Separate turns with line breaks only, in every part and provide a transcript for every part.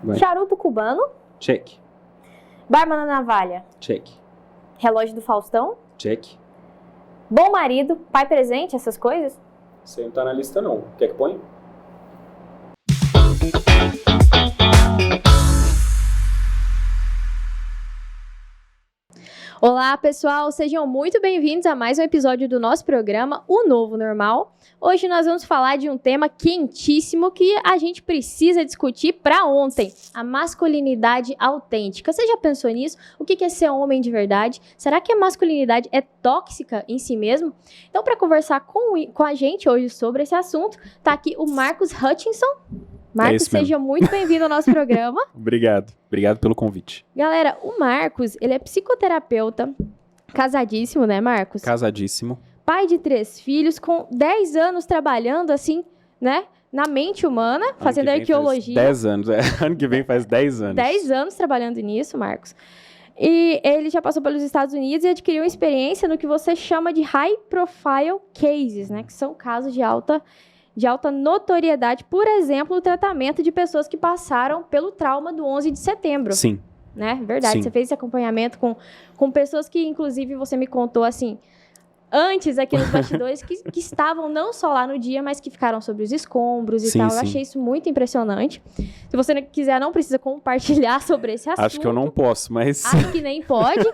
Vai.
Charuto cubano.
Check.
Barba na navalha.
Check.
Relógio do Faustão.
Check.
Bom marido. Pai presente, essas coisas.
Você não tá na lista não. Quer que põe?
Olá, pessoal, sejam muito bem-vindos a mais um episódio do nosso programa, O Novo Normal. Hoje nós vamos falar de um tema quentíssimo que a gente precisa discutir para ontem, a masculinidade autêntica. Você já pensou nisso? O que é ser homem de verdade? Será que a masculinidade é tóxica em si mesmo? Então, para conversar com a gente hoje sobre esse assunto, tá aqui o Marcos Hutchinson. Marcos, seja muito bem-vindo ao nosso programa.
Obrigado pelo convite.
Galera, o Marcos, ele é psicoterapeuta, casadíssimo, né, Marcos?
Casadíssimo.
Pai de 3 filhos, com 10 anos trabalhando, assim, né, na mente humana, fazendo arqueologia.
10 anos, ano que vem faz 10 anos.
10 anos trabalhando nisso, Marcos. E ele já passou pelos Estados Unidos e adquiriu experiência no que você chama de high profile cases, né, que são casos de alta notoriedade, por exemplo, o tratamento de pessoas que passaram pelo trauma do 11 de setembro.
Sim.
Né? Verdade,
Sim.
Você fez esse acompanhamento com pessoas que, inclusive, você me contou, assim, antes aqui nos bastidores, que estavam não só lá no dia, mas que ficaram sobre os escombros e tal. Eu achei isso muito impressionante. Se você quiser, não precisa compartilhar sobre esse assunto.
Acho que eu não posso, mas...
Acho que nem pode,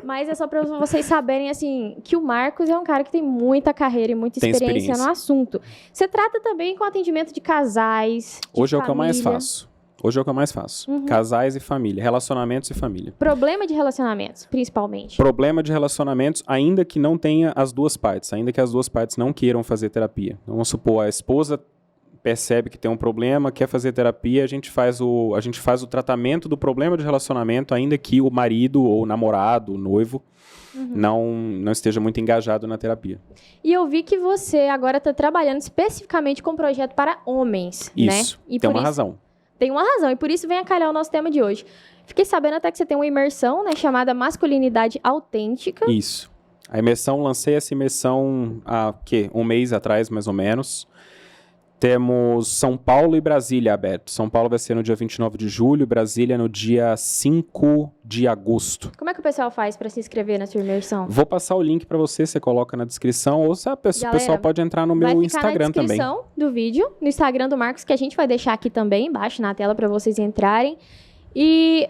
mas é só para vocês saberem, assim, que o Marcos é um cara que tem muita carreira e muita experiência no assunto. Você trata também com atendimento de casais, de
Hoje
família.
é o que eu mais faço.
Uhum.
Casais e família, relacionamentos e família.
Problema de relacionamentos, principalmente.
Problema de relacionamentos, ainda que não tenha as duas partes, ainda que as duas partes não queiram fazer terapia. Vamos supor, a esposa percebe que tem um problema, quer fazer terapia, a gente faz o tratamento do problema de relacionamento, ainda que o marido ou o namorado, o noivo, não esteja muito engajado na terapia.
E eu vi que você agora está trabalhando especificamente com um projeto para homens,
Isso,
né?
tem uma razão.
Tem uma razão, e por isso vem a calhar o nosso tema de hoje. Fiquei sabendo até que você tem uma imersão, né, chamada Masculinidade Autêntica.
Isso. Lancei essa imersão há, um mês atrás, mais ou menos. Temos São Paulo e Brasília aberto. São Paulo vai ser no dia 29 de julho, Brasília no dia 5 de agosto.
Como é que o pessoal faz para se inscrever na sua imersão?
Vou passar o link para você coloca na descrição, ou o pessoal pode entrar no meu Instagram também.
Vai ficar na descrição do vídeo, no Instagram do Marcos, que a gente vai deixar aqui também, embaixo na tela, para vocês entrarem. E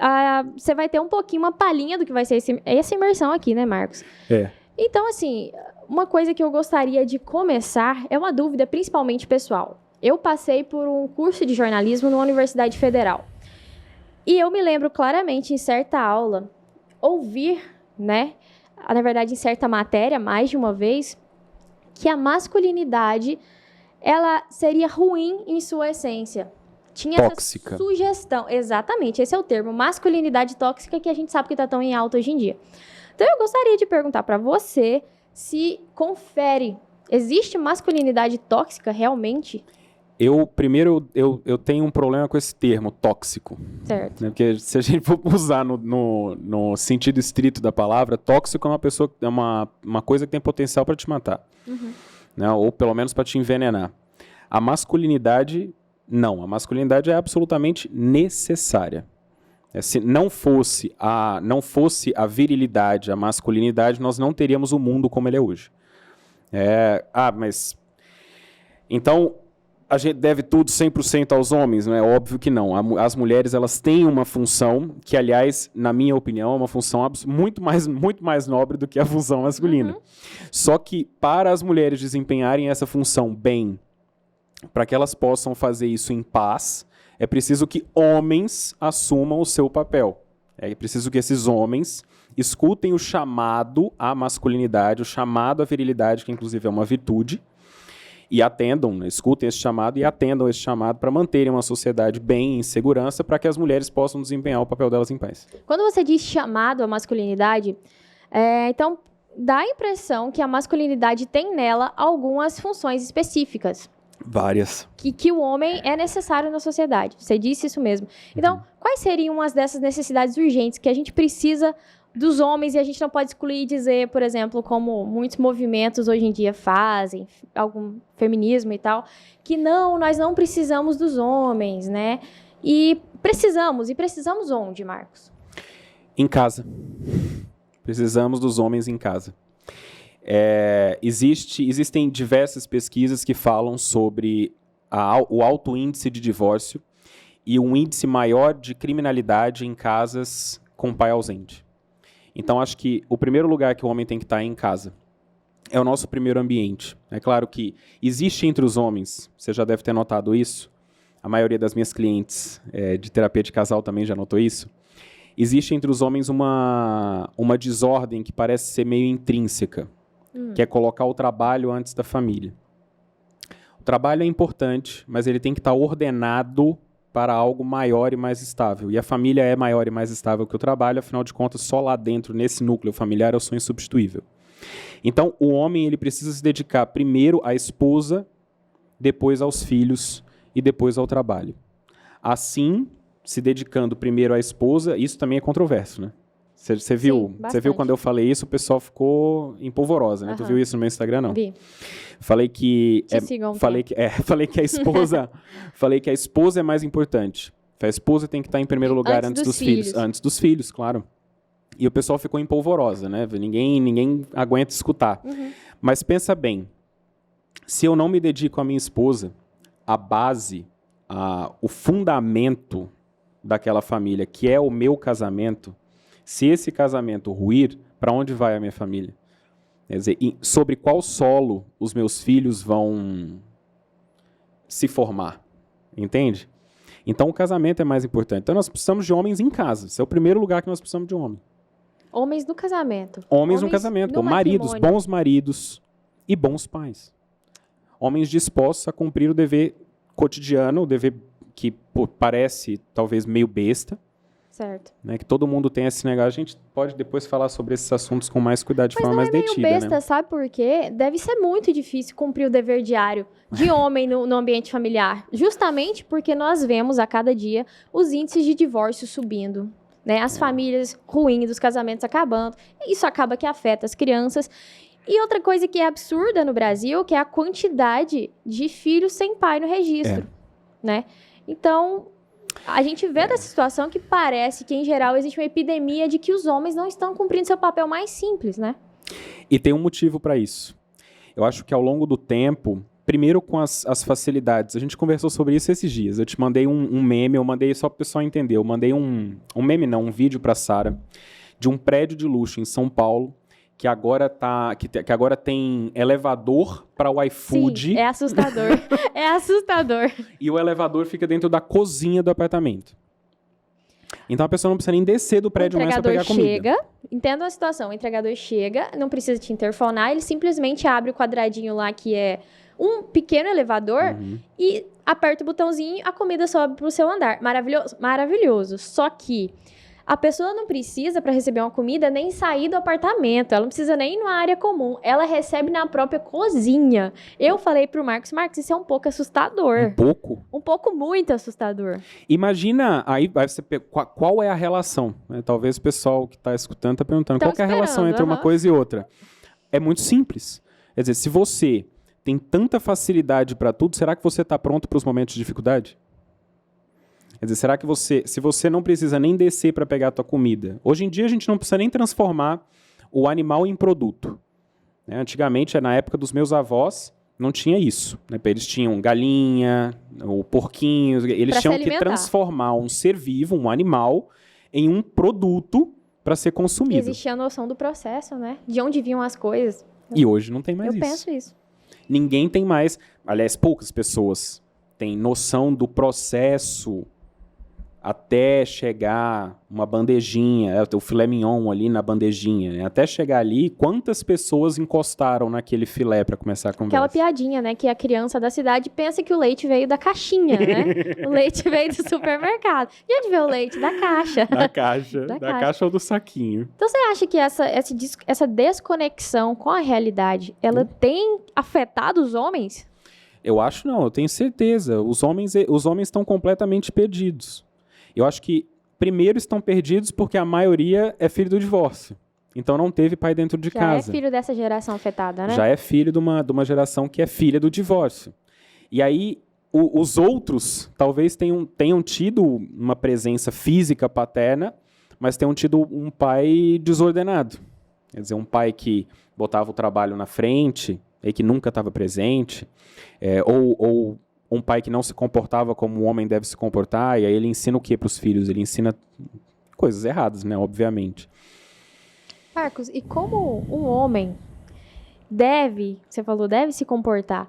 você vai ter um pouquinho, uma palhinha do que vai ser essa imersão aqui, né, Marcos?
É.
Então, assim, uma coisa que eu gostaria de começar é uma dúvida, principalmente pessoal. Eu passei por um curso de jornalismo numa Universidade Federal. E eu me lembro claramente, em certa aula, ouvir, né, na verdade, em certa matéria, mais de uma vez, que a masculinidade, ela seria ruim em sua essência. Tinha
tóxica.
Essa sugestão. Exatamente, esse é o termo, masculinidade tóxica, que a gente sabe que está tão em alta hoje em dia. Então, eu gostaria de perguntar para você se confere, existe masculinidade tóxica realmente?
Eu tenho um problema com esse termo, tóxico.
Certo.
Né? Porque se a gente for usar no sentido estrito da palavra, tóxico é uma coisa que tem potencial para te matar. Né? Ou pelo menos para te envenenar. A masculinidade, não. A masculinidade é absolutamente necessária. Se não fosse a virilidade, a masculinidade, nós não teríamos o mundo como ele é hoje. Mas... Então... a gente deve tudo 100% aos homens? Não é óbvio que não. As mulheres, elas têm uma função que, aliás, na minha opinião, é uma função muito mais nobre do que a função masculina. Só que, para as mulheres desempenharem essa função bem, para que elas possam fazer isso em paz, é preciso que homens assumam o seu papel. É preciso que esses homens escutem o chamado à masculinidade, o chamado à virilidade, que inclusive é uma virtude, e atendam, escutem esse chamado e atendam esse chamado para manterem uma sociedade bem em segurança, para que as mulheres possam desempenhar o papel delas em paz.
Quando você diz chamado à masculinidade, então dá a impressão que a masculinidade tem nela algumas funções específicas.
Várias.
Que o homem é necessário na sociedade. Você disse isso mesmo. Então, quais seriam umas dessas necessidades urgentes que a gente precisa dos homens, e a gente não pode excluir e dizer, por exemplo, como muitos movimentos hoje em dia fazem, algum feminismo e tal, que não, nós não precisamos dos homens, né? E Precisamos. E precisamos onde, Marcos?
Em casa. Precisamos dos homens em casa. Existem diversas pesquisas que falam sobre o alto índice de divórcio e um índice maior de criminalidade em casas com pai ausente. Então, acho que o primeiro lugar que o homem tem que estar é em casa. É o nosso primeiro ambiente. É claro que existe entre os homens, você já deve ter notado isso, a maioria das minhas clientes de terapia de casal também já notou isso, existe entre os homens uma desordem que parece ser meio intrínseca, que é colocar o trabalho antes da família. O trabalho é importante, mas ele tem que estar ordenado para algo maior e mais estável. E a família é maior e mais estável que o trabalho, afinal de contas, só lá dentro, nesse núcleo familiar, eu sou insubstituível. Então, o homem ele precisa se dedicar primeiro à esposa, depois aos filhos e depois ao trabalho. Assim, se dedicando primeiro à esposa, isso também é controverso, né? Você viu quando eu falei isso, o pessoal ficou empolvorosa, né? Tu viu isso no meu Instagram, não?
Vi.
Falei que a esposa é mais importante. A esposa tem que estar em primeiro lugar antes dos filhos. Antes dos filhos, claro. E o pessoal ficou empolvorosa, né? Ninguém aguenta escutar. Mas pensa bem, se eu não me dedico à minha esposa, a base, o fundamento daquela família, que é o meu casamento, se esse casamento ruir, para onde vai a minha família? Quer dizer, sobre qual solo os meus filhos vão se formar? Entende? Então, o casamento é mais importante. Então, nós precisamos de homens em casa. Esse é o primeiro lugar que nós precisamos de homem.
Homens no casamento.
Homens no casamento. Maridos, bons maridos e bons pais. Homens dispostos a cumprir o dever cotidiano, o dever que parece talvez meio besta.
Certo.
Né, que todo mundo tem esse negócio. A gente pode depois falar sobre esses assuntos com mais cuidado, de forma mais detida.
Mas não é meio besta, né? Sabe por quê? Deve ser muito difícil cumprir o dever diário de homem no ambiente familiar. Justamente porque nós vemos a cada dia os índices de divórcio subindo. Né? As famílias ruindo, os casamentos acabando. Isso acaba que afeta as crianças. E outra coisa que é absurda no Brasil, que é a quantidade de filhos sem pai no registro. Né? Então, a gente vê dessa situação que parece que, em geral, existe uma epidemia de que os homens não estão cumprindo seu papel mais simples, né?
E tem um motivo para isso. Eu acho que ao longo do tempo, primeiro com as facilidades, a gente conversou sobre isso esses dias, eu te mandei um meme, eu mandei só para o pessoal entender, eu mandei um vídeo para a Sara, de um prédio de luxo em São Paulo, que agora tem elevador para o iFood.
Sim, é assustador. É assustador.
E o elevador fica dentro da cozinha do apartamento. Então a pessoa não precisa nem descer do prédio mais para pegar comida. O entregador chega,
entenda a situação, o entregador chega, não precisa te interfonar, ele simplesmente abre o quadradinho lá que é um pequeno elevador e aperta o botãozinho, a comida sobe para o seu andar. Maravilhoso? Maravilhoso. Só que a pessoa não precisa, para receber uma comida, nem sair do apartamento. Ela não precisa nem ir numa área comum. Ela recebe na própria cozinha. Eu falei pro Marcos, isso é um pouco assustador.
Um pouco?
Um pouco muito assustador.
Imagina, aí você qual é a relação? Talvez o pessoal que está escutando está perguntando, qual que é a relação entre uma coisa e outra? É muito simples. Quer dizer, se você tem tanta facilidade para tudo, será que você está pronto para os momentos de dificuldade? Quer dizer, será que se você não precisa nem descer para pegar a tua comida? Hoje em dia a gente não precisa nem transformar o animal em produto. Né? Antigamente, na época dos meus avós, não tinha isso. Né? Eles tinham galinha, ou porquinhos, eles tinham que transformar um ser vivo, um animal, em um produto para ser consumido.
Existia a noção do processo, né? De onde vinham as coisas.
E hoje não tem mais isso.
Eu penso isso.
Ninguém tem mais, aliás, poucas pessoas têm noção do processo até chegar uma bandejinha, o filé mignon ali na bandejinha, né? Até chegar ali, quantas pessoas encostaram naquele filé para começar a conversa?
Aquela piadinha, né? Que a criança da cidade pensa que o leite veio da caixinha, né? O leite veio do supermercado. De onde veio o leite? Da caixa.
Da caixa. Da caixa ou do saquinho.
Então você acha que essa desconexão com a realidade, ela tem afetado os homens?
Eu acho não, eu tenho certeza. Os homens estão completamente perdidos. Eu acho que, primeiro, estão perdidos porque a maioria é filho do divórcio. Então, não teve pai dentro de casa.
Já é filho dessa geração afetada, né?
Já é filho de uma geração que é filha do divórcio. E aí, os outros talvez tenham tido uma presença física paterna, mas tenham tido um pai desordenado. Quer dizer, um pai que botava o trabalho na frente e que nunca estava presente, ou um pai que não se comportava como um homem deve se comportar, e aí ele ensina o que para os filhos? Ele ensina coisas erradas, né? Obviamente.
Marcos, e como um homem você falou, deve se comportar?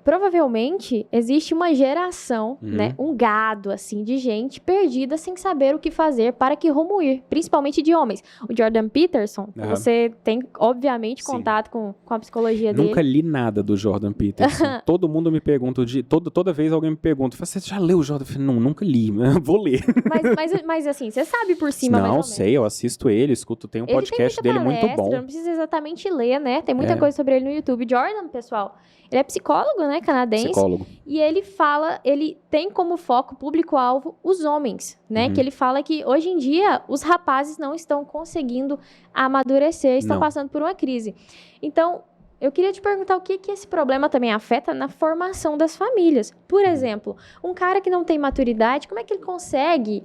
Provavelmente existe uma geração, né, um gado assim de gente perdida sem saber o que fazer, para que rumo ir, principalmente de homens. O Jordan Peterson, você tem obviamente contato com a psicologia dele.
Nunca li nada do Jordan Peterson. Todo mundo me pergunta, toda vez alguém me pergunta, você já leu o Jordan? Eu falei, não, nunca li, vou ler.
Mas assim, você sabe por cima, mais ou
não
menos.
sei, eu assisto ele, escuto, tem um podcast dele muito bom.
Não precisa exatamente ler, né? Tem muita coisa sobre ele no YouTube. Jordan, pessoal, ele é psicólogo, né, canadense.
Psicólogo.
E ele tem como foco público-alvo os homens, né? Que ele fala que hoje em dia os rapazes não estão conseguindo amadurecer, estão passando por uma crise. Então, eu queria te perguntar o que esse problema também afeta na formação das famílias. Por exemplo, um cara que não tem maturidade, como é que ele consegue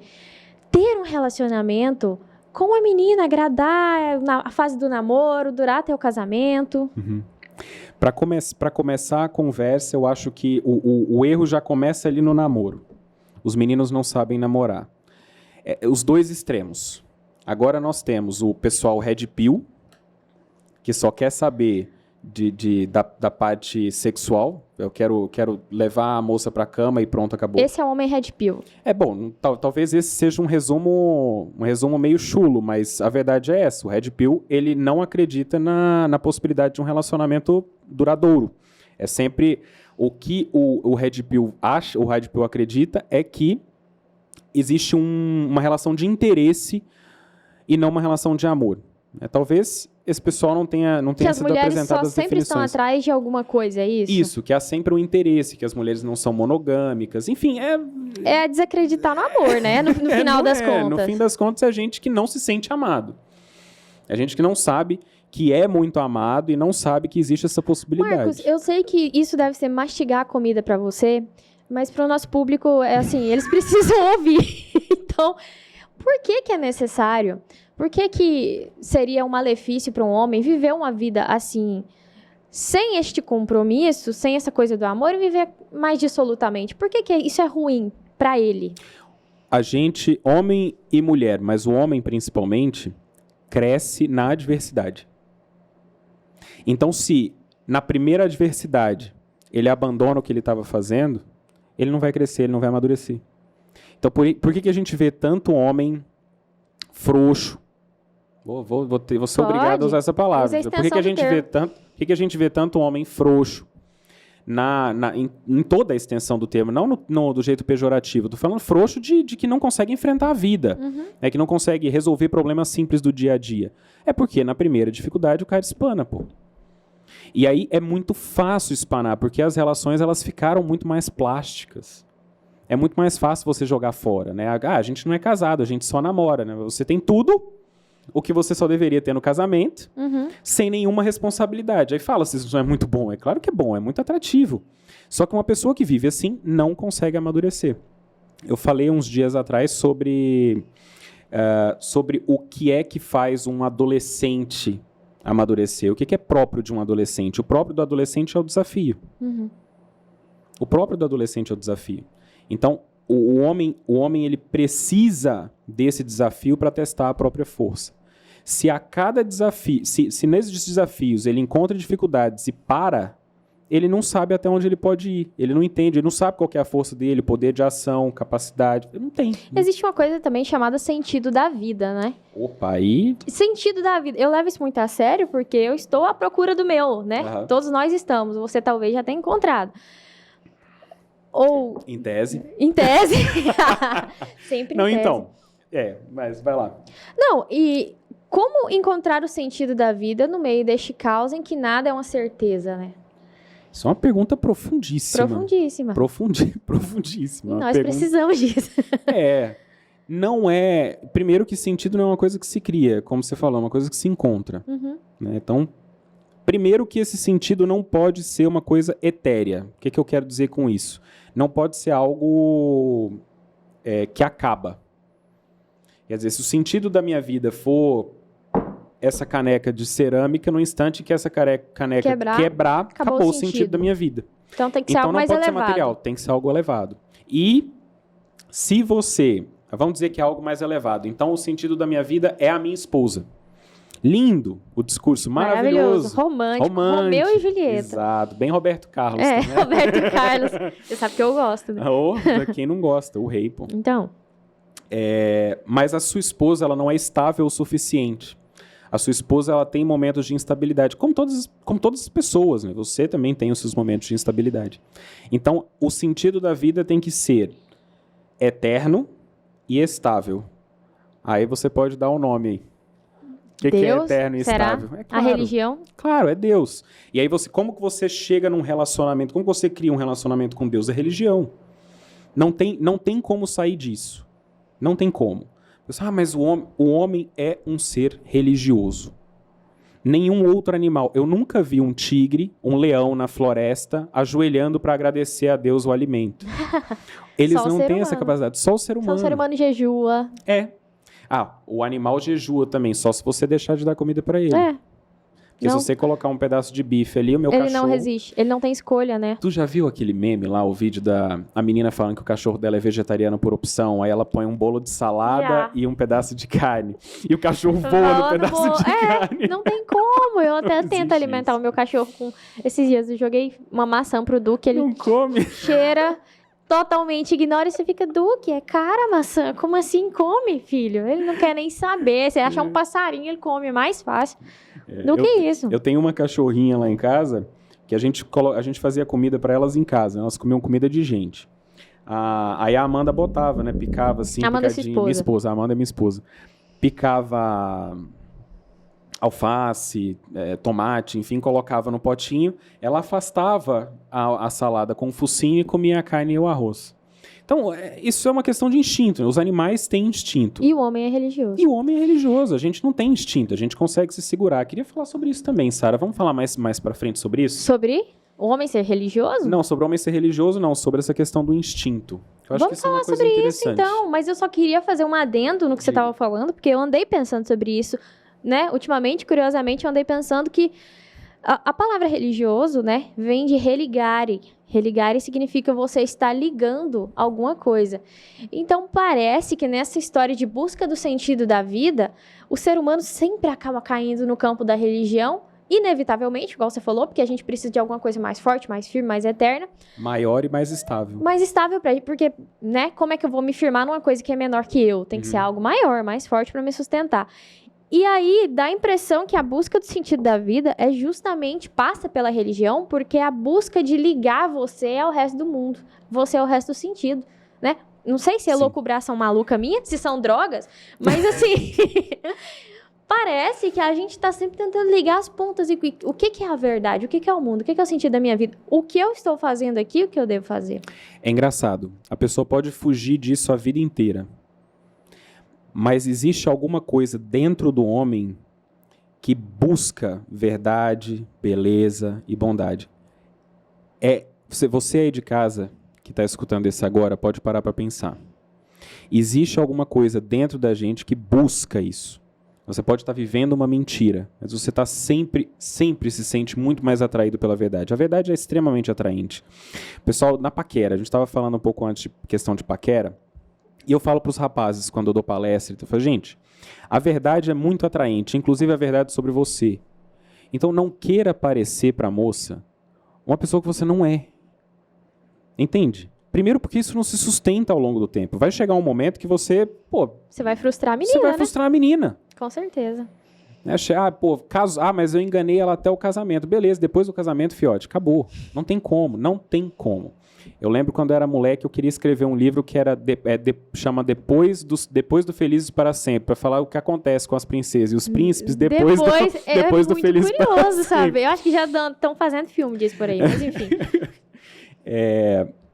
ter um relacionamento com a menina, agradar na fase do namoro, durar até o casamento?
Para começar a conversa, eu acho que o erro já começa ali no namoro. Os meninos não sabem namorar. Os dois extremos. Agora nós temos o pessoal Red Pill, que só quer saber da parte sexual. Eu quero levar a moça para a cama e pronto, acabou.
Esse é o homem Red Pill.
Bom, talvez esse seja um resumo meio chulo, mas a verdade é essa. O Red Pill, ele não acredita na possibilidade de um relacionamento duradouro. É sempre o que o Red Pill acha, o Red Pill acredita, é que existe uma relação de interesse e não uma relação de amor. Talvez esse pessoal não tenha sido apresentado as definições. Que as mulheres sempre
estão atrás de alguma coisa, é isso?
Isso, que há sempre um interesse, que as mulheres não são monogâmicas, enfim,
É desacreditar no amor, né? No final das contas.
No fim das contas, é gente que não se sente amado. É gente que não sabe que é muito amado e não sabe que existe essa possibilidade.
Marcos, eu sei que isso deve ser mastigar a comida pra você, mas para o nosso público, eles precisam ouvir. Então, por que é necessário? Por que seria um malefício para um homem viver uma vida assim, sem este compromisso, sem essa coisa do amor, e viver mais dissolutamente? Por que isso é ruim para ele?
A gente, homem e mulher, mas o homem principalmente, cresce na adversidade. Então, se na primeira adversidade ele abandona o que ele estava fazendo, ele não vai crescer, ele não vai amadurecer. Então, por que a gente vê tanto homem frouxo? Vou ser obrigado a usar essa palavra. Por que a gente vê tanto homem frouxo em toda a extensão do termo, não do jeito pejorativo? Estou falando frouxo de que não consegue enfrentar a vida, que não consegue resolver problemas simples do dia a dia. É porque na primeira dificuldade o cara espana, pô. E aí é muito fácil espanar, porque as relações elas ficaram muito mais plásticas. É muito mais fácil você jogar fora, né? A gente não é casado, a gente só namora, né? Você tem tudo o que você só deveria ter no casamento, sem nenhuma responsabilidade. Aí fala se isso não é muito bom. É claro que é bom, é muito atrativo. Só que uma pessoa que vive assim não consegue amadurecer. Eu falei uns dias atrás sobre o que é que faz um adolescente amadurecer. O que é próprio de um adolescente? O próprio do adolescente é o desafio. O próprio do adolescente é o desafio. Então, o homem ele precisa desse desafio para testar a própria força. Se a cada desafio, se nesses desafios ele encontra dificuldades e para, ele não sabe até onde ele pode ir. Ele não entende, ele não sabe qual que é a força dele, poder de ação, capacidade. Ele não tem.
Existe uma coisa também chamada sentido da vida, né?
Opa, aí...
Sentido da vida. Eu levo isso muito a sério porque eu estou à procura do meu, né? Todos nós estamos. Você talvez já tenha encontrado. Ou...
Em tese.
Em tese. Sempre em
não,
tese.
Então. Mas vai lá.
Não, e como encontrar o sentido da vida no meio deste caos em que nada é uma certeza, né?
Isso é uma pergunta profundíssima. Profundíssima.
E nós precisamos disso.
Não é... Primeiro que sentido não é uma coisa que se cria, como você falou, é uma coisa que se encontra. Né? Então, Primeiro que esse sentido não pode ser uma coisa etérea. O que eu quero dizer com isso? Não pode ser algo que acaba. Quer dizer, se o sentido da minha vida for essa caneca de cerâmica, no instante que essa caneca quebrar acabou o sentido da minha vida.
Então tem que ser algo mais elevado. Então não pode ser material,
tem que ser algo elevado. E se você... Vamos dizer que é algo mais elevado. Então o sentido da minha vida é a minha esposa. Lindo o discurso, maravilhoso.
Romântico. Romeu e Julieta.
Exato, bem Roberto Carlos.
Também. Roberto Carlos. Você sabe que eu gosto, né?
Quem não gosta, o rei, pô.
Então.
Mas a sua esposa, ela não é estável o suficiente. A sua esposa, ela tem momentos de instabilidade, como todas as pessoas, né? Você também tem os seus momentos de instabilidade. Então, o sentido da vida tem que ser eterno e estável. Aí você pode dar o nome aí. O que é eterno e estável?
É claro, a religião?
Claro, é Deus. E aí como que você chega num relacionamento? Como você cria um relacionamento com Deus? É religião. Não tem como sair disso. Não tem como. Mas o homem é um ser religioso. Nenhum outro animal. Eu nunca vi um tigre, um leão na floresta, ajoelhando para agradecer a Deus o alimento. Eles não têm essa capacidade. Só o ser humano.
Só o ser humano jejua.
O animal jejua também, só se você deixar de dar comida para ele. Porque se você colocar um pedaço de bife ali, o meu cachorro...
Ele não resiste, ele não tem escolha, né?
Tu já viu aquele meme lá, o vídeo a menina falando que o cachorro dela é vegetariano por opção, aí ela põe um bolo de salada e um pedaço de carne. E o cachorro voa no pedaço de carne.
Não tem como, eu até tento alimentar o meu cachorro com... Esses dias eu joguei uma maçã pro Duque, ele
não come.
Cheira... Totalmente ignora e você fica, Duque, é cara a maçã, como assim come, filho? Ele não quer nem saber, você acha um passarinho, ele come, é mais fácil do que isso.
Eu tenho uma cachorrinha lá em casa, que a gente fazia comida para elas em casa, elas comiam comida de gente. Aí a Amanda botava, né, picava assim,
Amanda
picadinho. Minha esposa, a Amanda é minha esposa. Picava alface, tomate, enfim, colocava no potinho, ela afastava a salada com o focinho e comia a carne e o arroz. Então, isso é uma questão de instinto. Os animais têm instinto.
E o homem é religioso.
E o homem é religioso. A gente não tem instinto, a gente consegue se segurar. Queria falar sobre isso também, Sara. Vamos falar mais pra frente sobre isso?
Sobre o homem ser religioso?
Não, sobre o homem ser religioso, não. Sobre essa questão do instinto. Eu acho que isso é uma coisa interessante.
Vamos falar sobre isso, então. Mas eu só queria fazer um adendo no que você estava falando, porque eu andei pensando sobre isso. Né? Ultimamente, curiosamente, eu andei pensando que a palavra religioso, né, vem de religare. Religare significa você estar ligando alguma coisa. Então, parece que nessa história de busca do sentido da vida, o ser humano sempre acaba caindo no campo da religião, inevitavelmente, igual você falou, porque a gente precisa de alguma coisa mais forte, mais firme, mais eterna.
Maior e mais estável.
Mais estável para ele, porque, né, como é que eu vou me firmar numa coisa que é menor que eu? Tem que ser algo maior, mais forte para me sustentar. E aí, dá a impressão que a busca do sentido da vida passa pela religião, porque é a busca de ligar você ao resto do mundo. Você ao resto do sentido, né? Não sei se é loucubração maluca minha, se são drogas, mas assim... Parece que a gente tá sempre tentando ligar as pontas. E o que é a verdade? O que é o mundo? O que é o sentido da minha vida? O que eu estou fazendo aqui, o que eu devo fazer?
É engraçado. A pessoa pode fugir disso a vida inteira. Mas existe alguma coisa dentro do homem que busca verdade, beleza e bondade. Você aí de casa, que está escutando isso agora, pode parar para pensar. Existe alguma coisa dentro da gente que busca isso. Você pode estar vivendo uma mentira, mas você está sempre se sente muito mais atraído pela verdade. A verdade é extremamente atraente. Pessoal, na paquera, a gente estava falando um pouco antes de questão de paquera, e eu falo para os rapazes, quando eu dou palestra, eu falo, gente, a verdade é muito atraente, inclusive a verdade sobre você. Então não queira parecer para a moça uma pessoa que você não é. Entende? Primeiro porque isso não se sustenta ao longo do tempo. Vai chegar um momento que você,
você vai frustrar a menina,
Você vai frustrar a menina.
Com certeza.
Mas eu enganei ela até o casamento. Beleza, depois do casamento, fiote, acabou. Não tem como. Eu lembro quando eu era moleque, eu queria escrever um livro que era chama Depois do Felizes para Sempre, para falar o que acontece com as princesas e os príncipes depois do Felizes para Sempre.
É curioso, sabe? Eu acho que já estão fazendo filme disso por aí, mas enfim.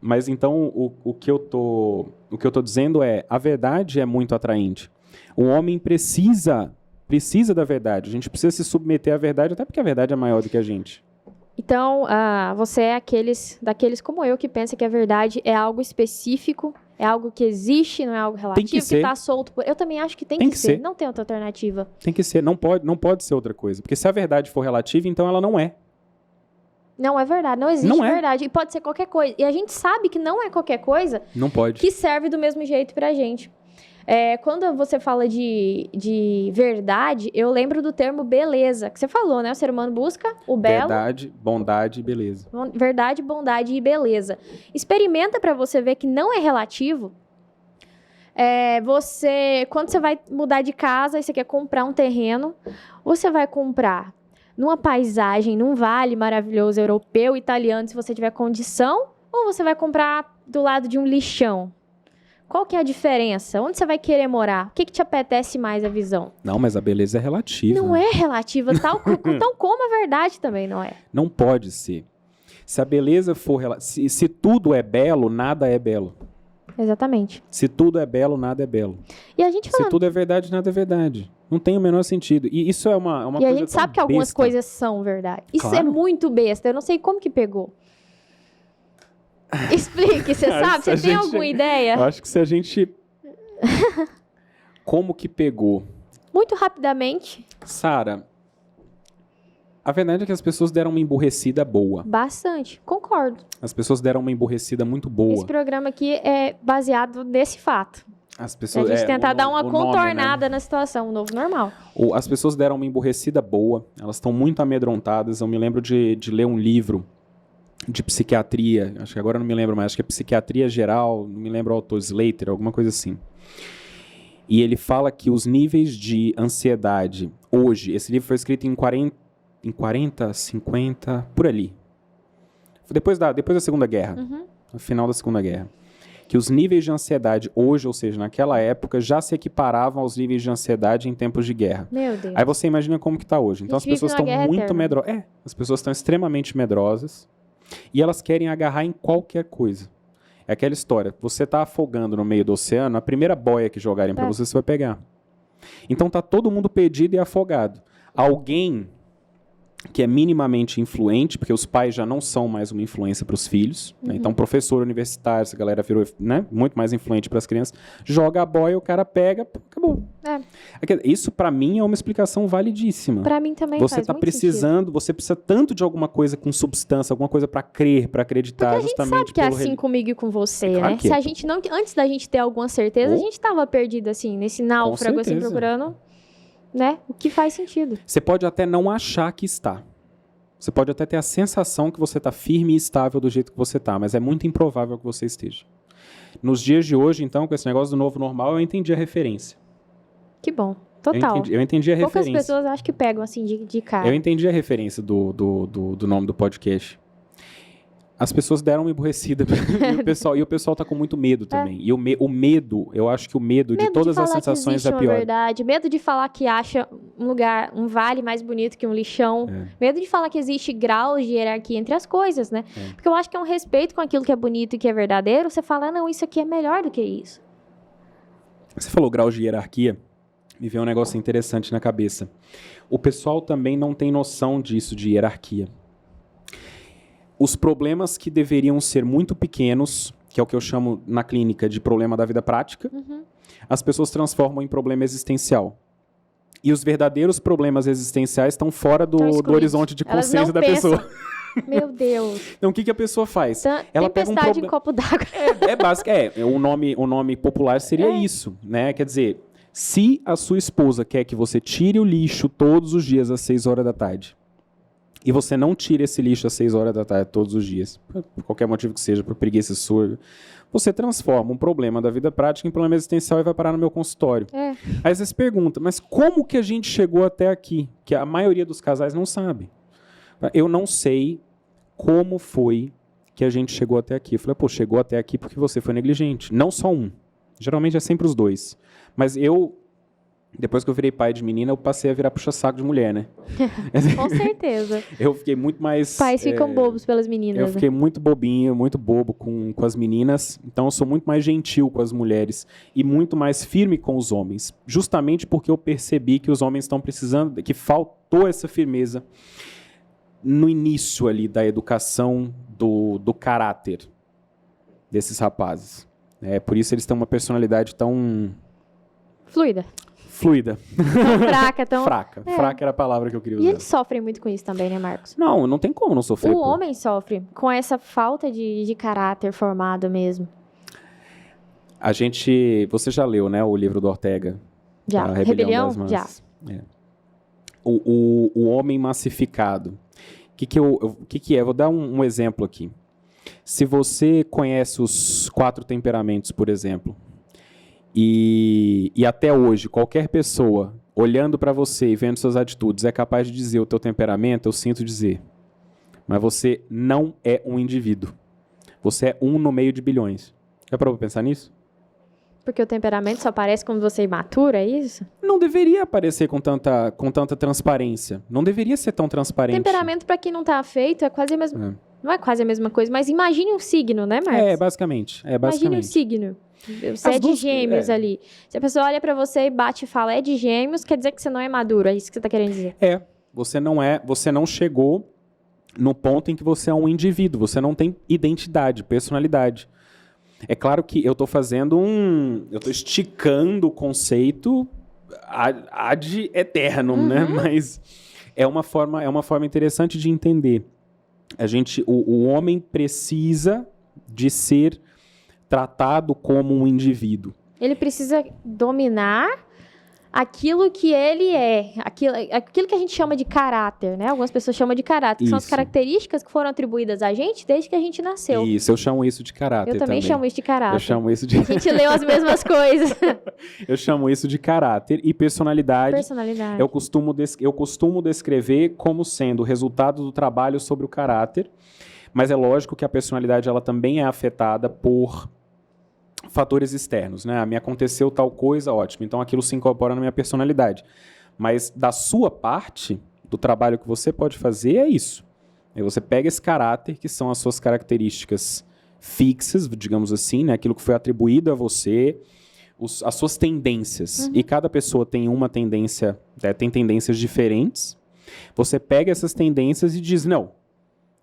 Mas então, o que eu tô dizendo é, a verdade é muito atraente. O homem precisa precisa da verdade. A gente precisa se submeter à verdade, até porque a verdade é maior do que a gente.
Então, você é daqueles como eu que pensa que a verdade é algo específico, é algo que existe, não é algo relativo, que está solto. Eu também acho que tem que ser. Não tem outra alternativa.
Tem que ser. Não pode ser outra coisa. Porque se a verdade for relativa, então ela não é.
Não é verdade. Não existe verdade. E pode ser qualquer coisa. E a gente sabe que não é qualquer coisa que serve do mesmo jeito pra gente. Quando você fala de verdade, eu lembro do termo beleza, que você falou, né? O ser humano busca o belo.
Verdade, bondade e beleza.
Verdade, bondade e beleza. Experimenta para você ver que não é relativo. Quando você vai mudar de casa e você quer comprar um terreno, você vai comprar numa paisagem, num vale maravilhoso europeu, italiano, se você tiver condição, ou você vai comprar do lado de um lixão? Qual que é a diferença? Onde você vai querer morar? O que te apetece mais a visão?
Não, mas a beleza é relativa.
Não é relativa, tal como a verdade também não é.
Não pode ser. Se a beleza for... Se tudo é belo, nada é belo.
Exatamente.
Se tudo é belo, nada é belo.
E a gente
Se tudo é verdade, nada é verdade. Não tem o menor sentido. E isso é uma coisa.
E a gente sabe que algumas coisas são verdade. Isso é muito besta. Eu não sei como que pegou. Explique, você sabe? Você tem alguma ideia?
Eu acho que se a gente... Como que pegou?
Muito rapidamente.
Sara, a verdade é que as pessoas deram uma emburrecida boa.
Bastante, concordo.
As pessoas deram uma emburrecida muito boa.
Esse programa aqui é baseado nesse fato.
As pessoas,
a gente tentar dar uma contornada na situação, o novo normal.
As pessoas deram uma emburrecida boa, elas estão muito amedrontadas. Eu me lembro de ler um livro de psiquiatria, acho que agora eu não me lembro mais, acho que é Psiquiatria Geral, não me lembro o autor, Slater, alguma coisa assim. E ele fala que os níveis de ansiedade hoje, esse livro foi escrito em 40, 50, por ali. Depois da Segunda Guerra, no final da Segunda Guerra. Que os níveis de ansiedade hoje, ou seja, naquela época, já se equiparavam aos níveis de ansiedade em tempos de guerra.
Meu Deus.
Aí você imagina como que está hoje. Então as pessoas estão muito medrosas. As pessoas estão extremamente medrosas. E elas querem agarrar em qualquer coisa. É aquela história, você está afogando no meio do oceano, a primeira boia que jogarem para você vai pegar. Então tá todo mundo perdido e afogado. Alguém que é minimamente influente, porque os pais já não são mais uma influência para os filhos, né? Então professor universitário, essa galera virou, né, muito mais influente para as crianças, joga a boia, o cara pega, acabou. Isso para mim é uma explicação validíssima.
Para mim também
você está precisando, você precisa tanto de alguma coisa com substância, alguma coisa para crer, para acreditar.
Porque a gente sabe que é assim comigo e com você, claro, né? Se a gente não, antes da gente ter alguma certeza, a gente estava perdido assim, nesse náufrago, assim, procurando, né? O que faz sentido.
Você pode até não achar que está. Você pode até ter a sensação que você está firme e estável do jeito que você está, mas é muito improvável que você esteja. Nos dias de hoje, então, com esse negócio do novo normal, eu entendi a referência.
Que bom. Total.
Eu entendi a referência.
Poucas pessoas acho que pegam assim de cara.
Eu entendi a referência do nome do podcast. As pessoas deram uma emburrecida e o pessoal tá com muito medo também. E o medo, eu acho que o medo de todas as sensações é pior.
Verdade. Medo de falar que acha um vale mais bonito que um lixão. Medo de falar que existe graus de hierarquia entre as coisas, né? Porque eu acho que é um respeito com aquilo que é bonito e que é verdadeiro. Você fala, não, isso aqui é melhor do que isso.
Você falou graus de hierarquia, me veio um negócio interessante na cabeça. O pessoal também não tem noção disso, de hierarquia. Os problemas que deveriam ser muito pequenos, que é o que eu chamo na clínica de problema da vida prática, as pessoas transformam em problema existencial. E os verdadeiros problemas existenciais estão fora do horizonte de consciência da pessoa.
Meu Deus.
Então, o que a pessoa faz? Ela pega
tempestade em copo d'água.
É básico. O nome popular seria isso, né? Quer dizer, se a sua esposa quer que você tire o lixo todos os dias às 6 horas da tarde, e você não tira esse lixo às 6 horas da tarde todos os dias, por qualquer motivo que seja, por preguiça sua, você transforma um problema da vida prática em problema existencial e vai parar no meu consultório. Aí você se pergunta, mas como que a gente chegou até aqui? Que a maioria dos casais não sabe. Eu não sei como foi que a gente chegou até aqui. Eu falei, chegou até aqui porque você foi negligente. Não só um. Geralmente é sempre os dois. Mas eu Depois que eu virei pai de menina, eu passei a virar puxa-saco de mulher, né?
Com certeza.
Eu fiquei muito mais...
Pais ficam bobos pelas meninas.
Eu
né?
fiquei muito bobinho, muito bobo com as meninas. Então, eu sou muito mais gentil com as mulheres e muito mais firme com os homens. Justamente porque eu percebi que os homens estão precisando, que faltou essa firmeza no início ali da educação do caráter desses rapazes. Por isso eles têm uma personalidade tão...
Fluida.
Fluida.
Tão fraca, tão...
Fraca. Fraca era a palavra que eu queria usar.
E eles sofrem muito com isso também, né, Marcos?
Não tem como não sofrer.
O homem sofre com essa falta de caráter formado mesmo.
Você já leu, né, o livro do Ortega?
Já.
A
Rebelião?
das
Já.
Massas. O homem massificado. O que é? Vou dar um exemplo aqui. Se você conhece os 4 temperamentos, por exemplo, e até hoje, qualquer pessoa, olhando para você e vendo suas atitudes, é capaz de dizer o teu temperamento, eu sinto dizer. Mas você não é um indivíduo. Você é um no meio de bilhões. Já parou pra pensar nisso?
Porque o temperamento só aparece quando você é imatura, é isso?
Não deveria aparecer com tanta transparência. Não deveria ser tão transparente.
Temperamento, pra quem não tá feito, é quase a mesma... Não é quase a mesma coisa, mas imagine um signo, né, Marcos?
Basicamente.
Imagine um signo. Você é de gêmeos ali. Se a pessoa olha pra você e bate e fala, é de gêmeos, quer dizer que você não é maduro. É isso que você tá querendo dizer.
Você não chegou no ponto em que você é um indivíduo. Você não tem identidade, personalidade. É claro que eu estou esticando o conceito ad eternum, né? Mas é uma forma interessante de entender. O homem precisa de ser tratado como um indivíduo.
Ele precisa dominar aquilo que ele é, aquilo que a gente chama de caráter, né? Algumas pessoas chamam de caráter, que são as características que foram atribuídas a gente desde que a gente nasceu.
Isso, eu chamo isso de caráter.
Eu também chamo isso de caráter.
Eu chamo isso de...
A gente leu as mesmas coisas.
Eu chamo isso de caráter e personalidade.
Personalidade.
Eu costumo descrever como sendo o resultado do trabalho sobre o caráter, mas é lógico que a personalidade ela também é afetada por fatores externos, né? Me aconteceu tal coisa, ótimo. Então aquilo se incorpora na minha personalidade. Mas da sua parte, do trabalho que você pode fazer é isso. Aí você pega esse caráter, que são as suas características fixas, digamos assim, né? Aquilo que foi atribuído a você, as suas tendências. E cada pessoa tem uma tendência, tem tendências diferentes. Você pega essas tendências e diz, não,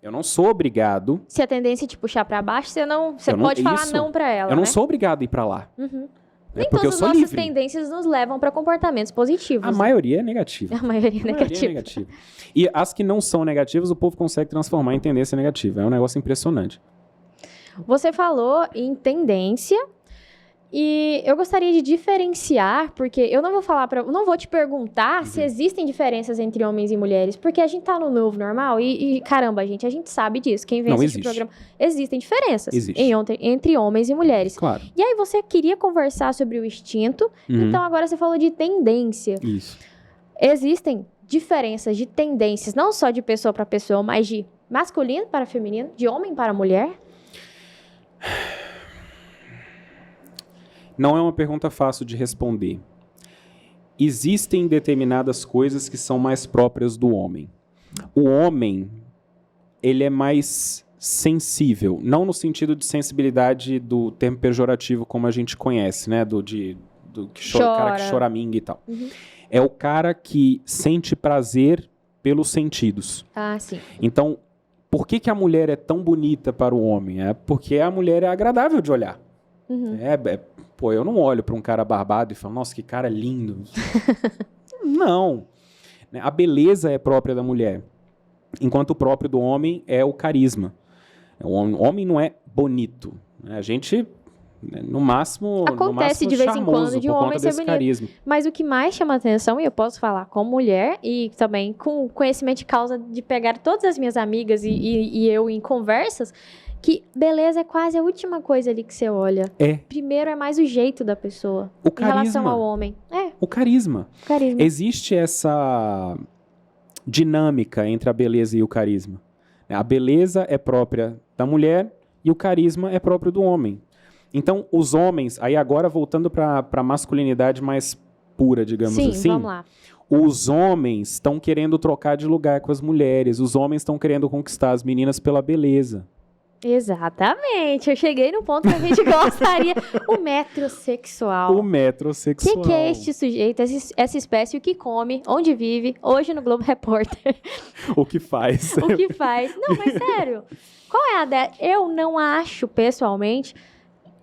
eu não sou obrigado...
Se a tendência te puxar para baixo, você pode falar não para ela,
Eu não sou obrigado a ir para lá.
Nem todas as nossas tendências nos levam para comportamentos positivos.
A maioria é negativa.
A maioria é negativa.
E as que não são negativas, o povo consegue transformar em tendência negativa. É um negócio impressionante.
Você falou em tendência e eu gostaria de diferenciar, porque eu não vou te perguntar se existem diferenças entre homens e mulheres, porque a gente tá no novo normal e caramba, a gente sabe disso. Quem vê esse programa, existem diferenças entre homens e mulheres.
Claro.
E aí você queria conversar sobre o instinto, então agora você falou de tendência.
Isso.
Existem diferenças de tendências, não só de pessoa para pessoa, mas de masculino para feminino, de homem para mulher?
Não é uma pergunta fácil de responder. Existem determinadas coisas que são mais próprias do homem. O homem, ele é mais sensível, não no sentido de sensibilidade do termo pejorativo como a gente conhece, né, cara que choraminga e tal. É o cara que sente prazer pelos sentidos.
Ah, sim.
Então, por que a mulher é tão bonita para o homem? É porque a mulher é agradável de olhar. Pô, eu não olho para um cara barbado e falo, nossa, que cara lindo. Não. A beleza é própria da mulher, enquanto o próprio do homem é o carisma. O homem não é bonito. A gente, no máximo,
acontece de vez em quando de um homem ser bonito.
Carisma.
Mas o que mais chama atenção, e eu posso falar como mulher, e também com conhecimento de causa de pegar todas as minhas amigas e eu em conversas, que beleza é quase a última coisa ali que você olha. Primeiro é mais o jeito da pessoa. Em relação ao homem.
O carisma. Existe essa dinâmica entre a beleza e o carisma. A beleza é própria da mulher e o carisma é próprio do homem. Então, os homens, aí agora voltando para a masculinidade mais pura, digamos
Sim,
assim.
vamos lá.
Os homens estão querendo trocar de lugar com as mulheres. Os homens estão querendo conquistar as meninas pela beleza.
Exatamente. Eu cheguei no ponto que a gente gostaria. O metrosexual.
O metrosexual.
O que é este sujeito, essa espécie, o que come, onde vive, hoje no Globo Repórter?
O que faz.
O que faz? Não, mas sério, qual é a ideia? Eu não acho, pessoalmente,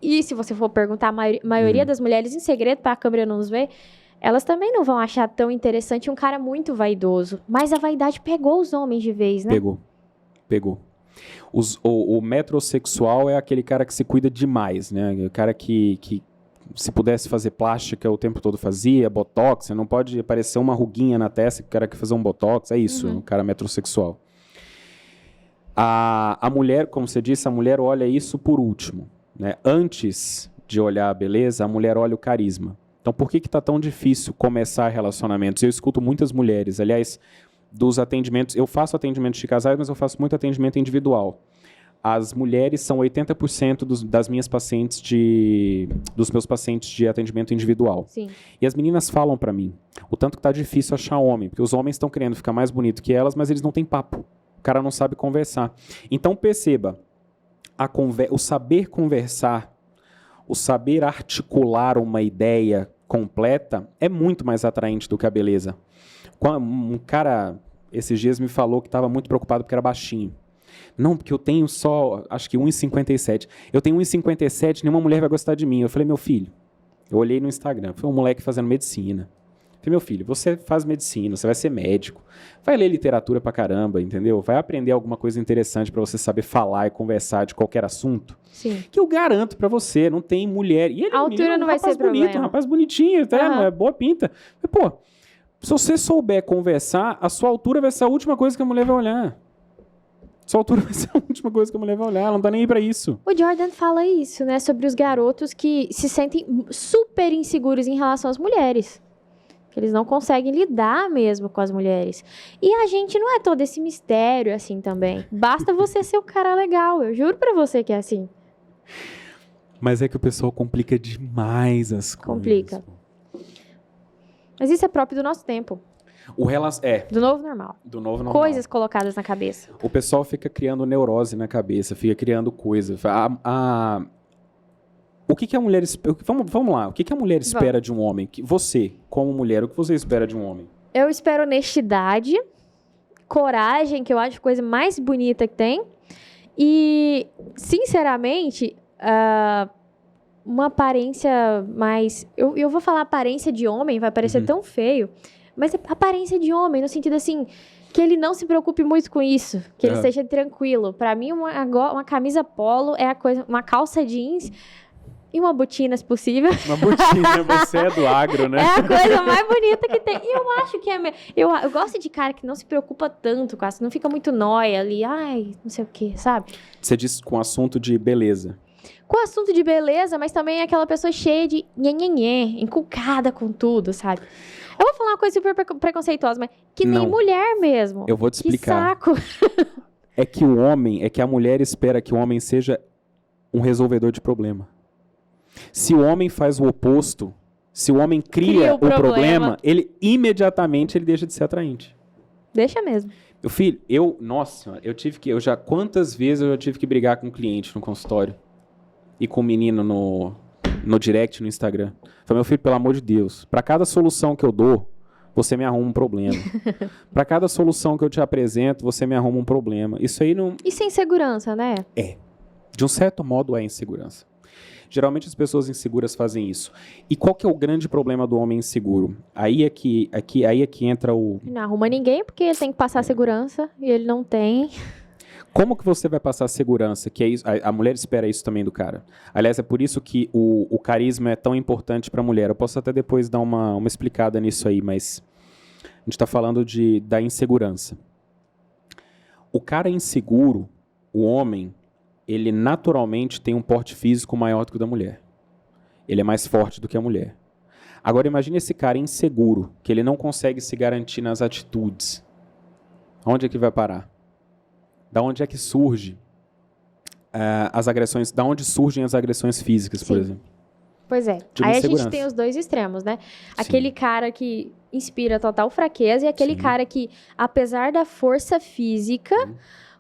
e se você for perguntar a maioria das mulheres em segredo, para a câmera não nos ver, elas também não vão achar tão interessante um cara muito vaidoso. Mas a vaidade pegou os homens de vez, né?
Pegou. O metrosexual é aquele cara que se cuida demais, né? O cara que se pudesse fazer plástica o tempo todo fazia, botox, não pode aparecer uma ruguinha na testa que o cara quer fazer um botox, é isso, o cara metrosexual. A mulher, como você disse, a mulher olha isso por último, né? Antes de olhar a beleza, a mulher olha o carisma. Então, por que está tão difícil começar relacionamentos? Eu escuto muitas mulheres, aliás, dos atendimentos, eu faço atendimentos de casais, mas eu faço muito atendimento individual. As mulheres são 80% das minhas pacientes dos meus pacientes de atendimento individual.
Sim.
E as meninas falam para mim o tanto que tá difícil achar homem, porque os homens estão querendo ficar mais bonito que elas, mas eles não têm papo. O cara não sabe conversar. Então perceba, o saber conversar, o saber articular uma ideia completa é muito mais atraente do que a beleza. Um cara, esses dias, me falou que estava muito preocupado porque era baixinho. Não, porque eu tenho só, acho que 1,57. Eu tenho 1,57, nenhuma mulher vai gostar de mim. Eu falei, meu filho, eu olhei no Instagram, foi um moleque fazendo medicina. Eu falei, meu filho, você faz medicina, você vai ser médico, vai ler literatura pra caramba, entendeu? Vai aprender alguma coisa interessante pra você saber falar e conversar de qualquer assunto.
Sim.
Que eu garanto pra você, não tem mulher. E ele
A altura não vai ser problema.
Um rapaz bonitinho, tá? Boa pinta. Mas, pô, se você souber conversar, a sua altura vai ser a última coisa que a mulher vai olhar. Sua altura vai ser a última coisa que a mulher vai olhar, ela não tá nem aí pra isso.
O Jordan fala isso, né? Sobre os garotos que se sentem super inseguros em relação às mulheres. Que eles não conseguem lidar mesmo com as mulheres. E a gente não é todo esse mistério assim também. Basta você ser o cara legal, eu juro pra você que é assim.
Mas é que o pessoal complica demais as coisas.
Complica. Mas isso é próprio do nosso tempo. Do novo normal.
Do novo normal.
Coisas colocadas na cabeça.
O pessoal fica criando neurose na cabeça, fica criando coisa. O que a mulher... Vamos lá. O que a mulher espera de um homem? Você, como mulher, o que você espera de um homem?
Eu espero honestidade, coragem, que eu acho a coisa mais bonita que tem. E, sinceramente, uma aparência mais... Eu vou falar aparência de homem, vai parecer tão feio. Mas é aparência de homem, no sentido assim, que ele não se preocupe muito com isso, que ele esteja tranquilo. Pra mim, uma camisa polo é a coisa, uma calça jeans e uma botina, se possível.
Uma botina, você é do agro, né?
É a coisa mais bonita que tem. E eu acho que eu gosto de cara que não se preocupa tanto com isso, não fica muito nóia ali, ai, não sei o que, sabe?
Você disse com assunto de beleza.
Com assunto de beleza, mas também é aquela pessoa cheia de nhenhenhé, encucada com tudo, sabe? Eu vou falar uma coisa super preconceituosa, mas que nem mulher mesmo.
Eu vou te explicar.
Que saco.
É que a mulher espera que o homem seja um resolvedor de problema. Se o homem faz o oposto, se o homem cria o problema, ele imediatamente ele deixa de ser atraente.
Deixa mesmo.
Meu filho, quantas vezes eu já tive que brigar com um cliente no consultório e com um menino no direct, no Instagram. Falei, meu filho, pelo amor de Deus, para cada solução que eu dou, você me arruma um problema. Para cada solução que eu te apresento, você me arruma um problema. Isso aí não...
Isso é insegurança, né?
É. De um certo modo é insegurança. Geralmente as pessoas inseguras fazem isso. E qual que é o grande problema do homem inseguro? Aí é que entra o...
Ele não arruma ninguém porque ele tem que passar segurança e ele não tem...
Como que você vai passar segurança? Que é isso, a mulher espera isso também do cara. Aliás, é por isso que o carisma é tão importante para a mulher. Eu posso até depois dar uma explicada nisso aí, mas a gente está falando da insegurança. O cara inseguro, o homem, ele naturalmente tem um porte físico maior do que o da mulher. Ele é mais forte do que a mulher. Agora imagine esse cara inseguro, que ele não consegue se garantir nas atitudes. Onde é que vai parar? Da onde é que surge as agressões? Da onde surgem as agressões físicas, por exemplo?
Pois é.
de uma
Aí a gente
insegurança.
tem os dois extremos, né?
Sim.
Aquele cara que inspira total fraqueza e aquele
Sim.
cara que, apesar da força física,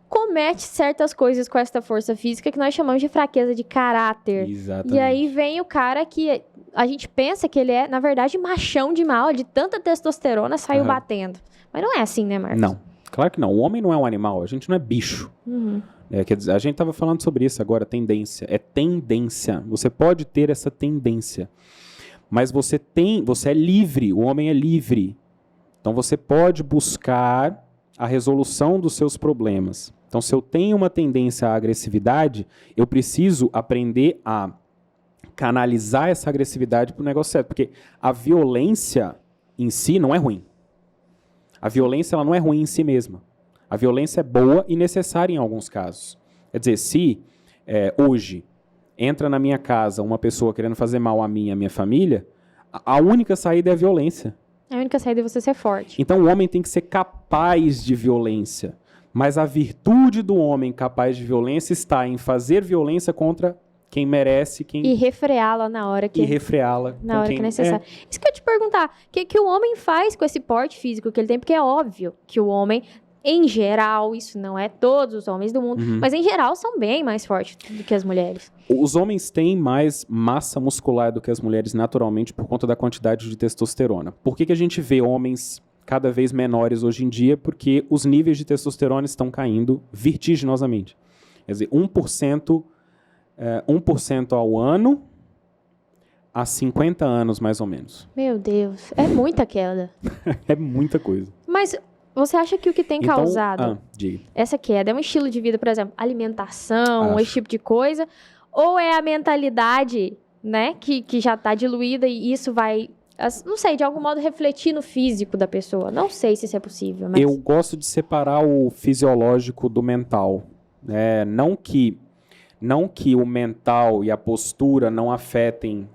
comete certas coisas com essa força física que nós chamamos de fraqueza de caráter.
Exatamente.
E aí vem o cara que a gente pensa que ele é, na verdade, machão de mal, de tanta testosterona, saiu
Aham.
batendo. Mas não é assim, né, Marcos?
Não, claro que não. O homem não é um animal, a gente não é bicho.
Uhum.
Quer dizer, a gente estava falando sobre isso agora, tendência. É tendência. Você pode ter essa tendência. Mas você é livre, o homem é livre. Então você pode buscar a resolução dos seus problemas. Então, se eu tenho uma tendência à agressividade, eu preciso aprender a canalizar essa agressividade para o negócio certo. Porque a violência em si não é ruim. A violência ela não é ruim em si mesma. A violência é boa e necessária em alguns casos. Quer dizer, se hoje entra na minha casa uma pessoa querendo fazer mal a mim e à minha família, a única saída é a violência.
A única saída é você ser forte.
Então o homem tem que ser capaz de violência. Mas a virtude do homem capaz de violência está em fazer violência contra quem merece,
E refreá-la na hora que...
e refreá-la.
Na hora que é necessário. Isso que eu ia te perguntar, o que o homem faz com esse porte físico que ele tem? Porque é óbvio que o homem, em geral, isso não é todos os homens do mundo,
Uhum.
mas em geral são bem mais fortes do que as mulheres.
Os homens têm mais massa muscular do que as mulheres naturalmente por conta da quantidade de testosterona. Por que a gente vê homens cada vez menores hoje em dia? Porque os níveis de testosterona estão caindo vertiginosamente. Quer dizer, 1% ao ano há 50 anos, mais ou menos.
Meu Deus, é muita queda.
É muita coisa.
Mas você acha que o que tem causado
Diga.
essa queda é um estilo de vida, por exemplo, alimentação,
Acho.
esse tipo de coisa? Ou é a mentalidade, né, que já está diluída e isso vai, não sei, de algum modo refletir no físico da pessoa? Não sei se isso é possível, mas...
Eu gosto de separar o fisiológico do mental. Não que o mental e a postura não afetem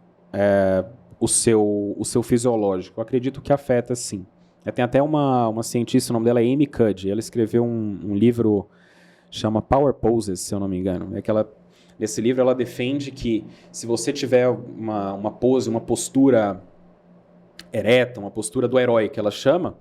o seu fisiológico. Eu acredito que afeta, sim. Tem até uma cientista, o nome dela é Amy Cuddy. Ela escreveu um livro, chama Power Poses, se eu não me engano. Nesse livro ela defende que se você tiver uma pose, uma postura ereta, uma postura do herói, que ela chama,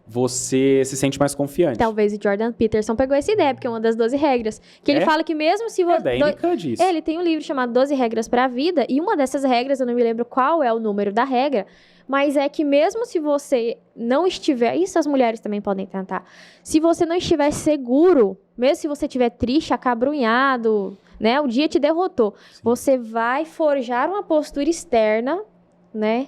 você se sente mais confiante.
Talvez o Jordan Peterson pegou essa ideia, porque é uma das 12 regras. Que ele fala que mesmo se você...
da Amy Cuddy, isso.
Ele tem um livro chamado 12 Regras para a Vida, e uma dessas regras, eu não me lembro qual é o número da regra, mas é que mesmo se você não estiver... Isso as mulheres também podem tentar. Se você não estiver seguro, mesmo se você estiver triste, acabrunhado, né? O dia te derrotou.
Sim.
Você vai forjar uma postura externa, né?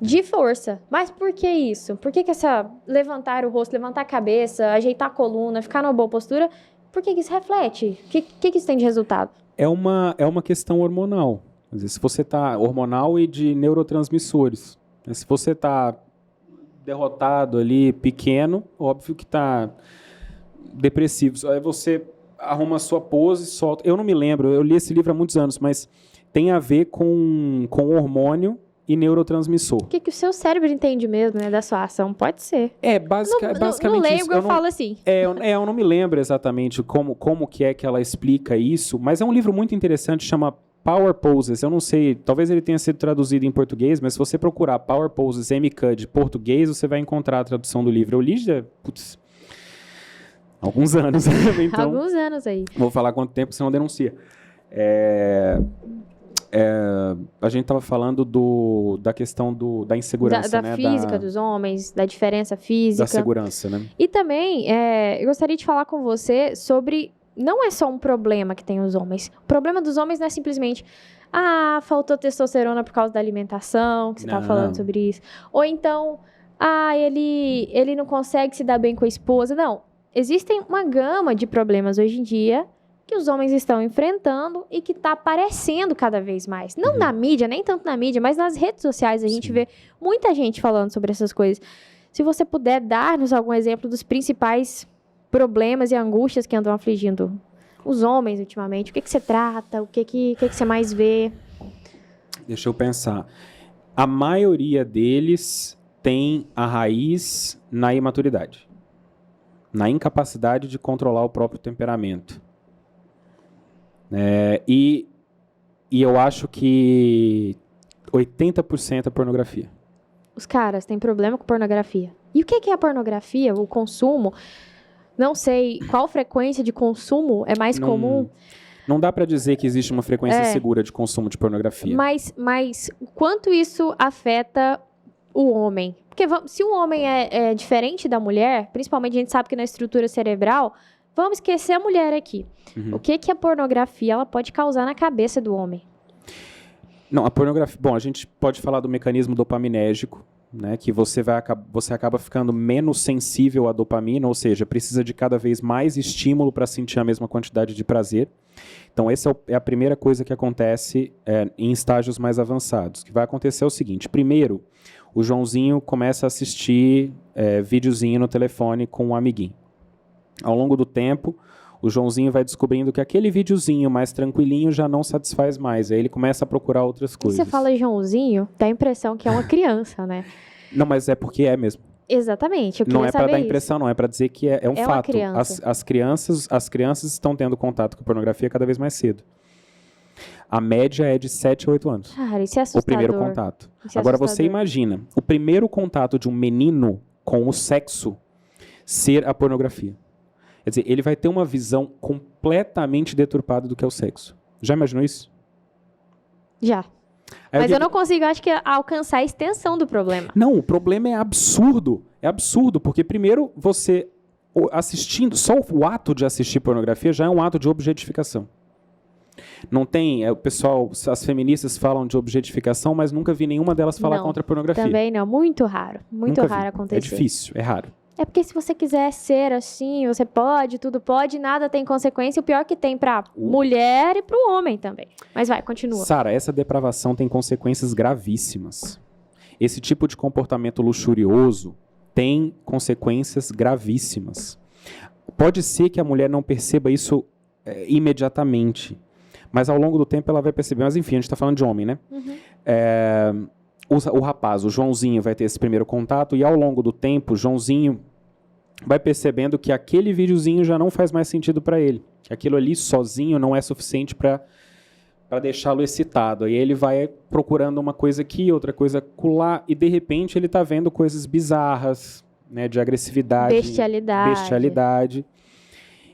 De força. Mas por que isso? Por que essa levantar o rosto, levantar a cabeça, ajeitar a coluna, ficar numa boa postura, por que isso reflete? O que isso tem de resultado?
É uma questão hormonal. Quer dizer, se você está hormonal e de neurotransmissores. Se você está derrotado ali, pequeno, óbvio que está depressivo. Aí você arruma a sua pose, solta. Eu não me lembro, eu li esse livro há muitos anos, mas tem a ver com hormônio e neurotransmissor.
O que o seu cérebro entende mesmo, né, da sua ação? Pode ser.
Basicamente
no leigo
isso.
eu falo assim.
Eu não me lembro exatamente como que é que ela explica isso, mas é um livro muito interessante, chama Power Poses. Eu não sei, talvez ele tenha sido traduzido em português, mas se você procurar Power Poses Amy Cuddy português, você vai encontrar a tradução do livro. Eu li já, alguns anos. Então,
alguns anos aí.
Vou falar quanto tempo, senão denuncia. A gente estava falando da questão da insegurança,
da física dos homens, da diferença física.
Da segurança, né?
E também, eu gostaria de falar com você sobre... Não é só um problema que tem os homens. O problema dos homens não é simplesmente... faltou testosterona por causa da alimentação, que você estava falando sobre isso. Ou então, ele não consegue se dar bem com a esposa. Não. Existem uma gama de problemas hoje em dia que os homens estão enfrentando e que está aparecendo cada vez mais. Não na mídia, nem tanto na mídia, mas nas redes sociais a gente vê muita gente falando sobre essas coisas. Se você puder dar-nos algum exemplo dos principais problemas e angústias que andam afligindo os homens ultimamente, o que você trata, o que você mais vê?
Deixa eu pensar. A maioria deles tem a raiz na imaturidade, na incapacidade de controlar o próprio temperamento. E eu acho que 80% é pornografia.
Os caras têm problema com pornografia. E o que é a pornografia? O consumo? Não sei qual frequência de consumo é mais comum.
Não dá para dizer que existe uma frequência segura de consumo de pornografia.
Mas quanto isso afeta o homem? Porque se o homem é diferente da mulher, principalmente a gente sabe que na estrutura cerebral, vamos esquecer a mulher aqui.
Uhum.
O que a pornografia ela pode causar na cabeça do homem?
Não, a pornografia... Bom, a gente pode falar do mecanismo dopaminérgico, né, que você acaba ficando menos sensível à dopamina, ou seja, precisa de cada vez mais estímulo para sentir a mesma quantidade de prazer. Então, essa é a primeira coisa que acontece em estágios mais avançados. O que vai acontecer é o seguinte: primeiro, o Joãozinho começa a assistir videozinho no telefone com um amiguinho. Ao longo do tempo, o Joãozinho vai descobrindo que aquele videozinho mais tranquilinho já não satisfaz mais. Aí ele começa a procurar outras coisas.
Você fala Joãozinho, dá a impressão que é uma criança, né?
Não, mas é porque é mesmo.
Exatamente, eu queria
não é para
saber
dar impressão, não, é para dizer que é um
uma
fato.
criança.
As crianças estão tendo contato com pornografia cada vez mais cedo. A média é de 7 a 8 anos.
Cara, isso é assustador.
O primeiro contato.
Isso é
Agora você
assustador.
imagina o primeiro contato de um menino com o sexo ser a pornografia. Quer dizer, ele vai ter uma visão completamente deturpada do que é o sexo. Já imaginou isso?
Já.
Aí
Mas eu não consigo, acho que, alcançar a extensão do problema.
Não, o problema é absurdo. É absurdo, porque primeiro você assistindo, só o ato de assistir pornografia já é um ato de objetificação. Não tem, o pessoal, as feministas falam de objetificação, mas nunca vi nenhuma delas falar
Não,
contra a pornografia.
Também não, muito raro. Muito
Nunca vi.
raro acontecer.
É difícil, é raro.
É porque se você quiser ser assim, você pode, tudo pode, nada tem consequência. O pior que tem pra mulher e pro homem também. Mas vai, continua.
Sara, essa depravação tem consequências gravíssimas. Esse tipo de comportamento luxurioso tem consequências gravíssimas. Pode ser que a mulher não perceba isso imediatamente, mas ao longo do tempo ela vai perceber. Mas enfim, a gente está falando de homem, né?
Uhum.
O rapaz, o Joãozinho, vai ter esse primeiro contato e ao longo do tempo, o Joãozinho vai percebendo que aquele videozinho já não faz mais sentido para ele. Que aquilo ali sozinho não é suficiente para deixá-lo excitado. Aí ele vai procurando uma coisa aqui, outra coisa acolá, e de repente ele está vendo coisas bizarras, né, de agressividade, bestialidade.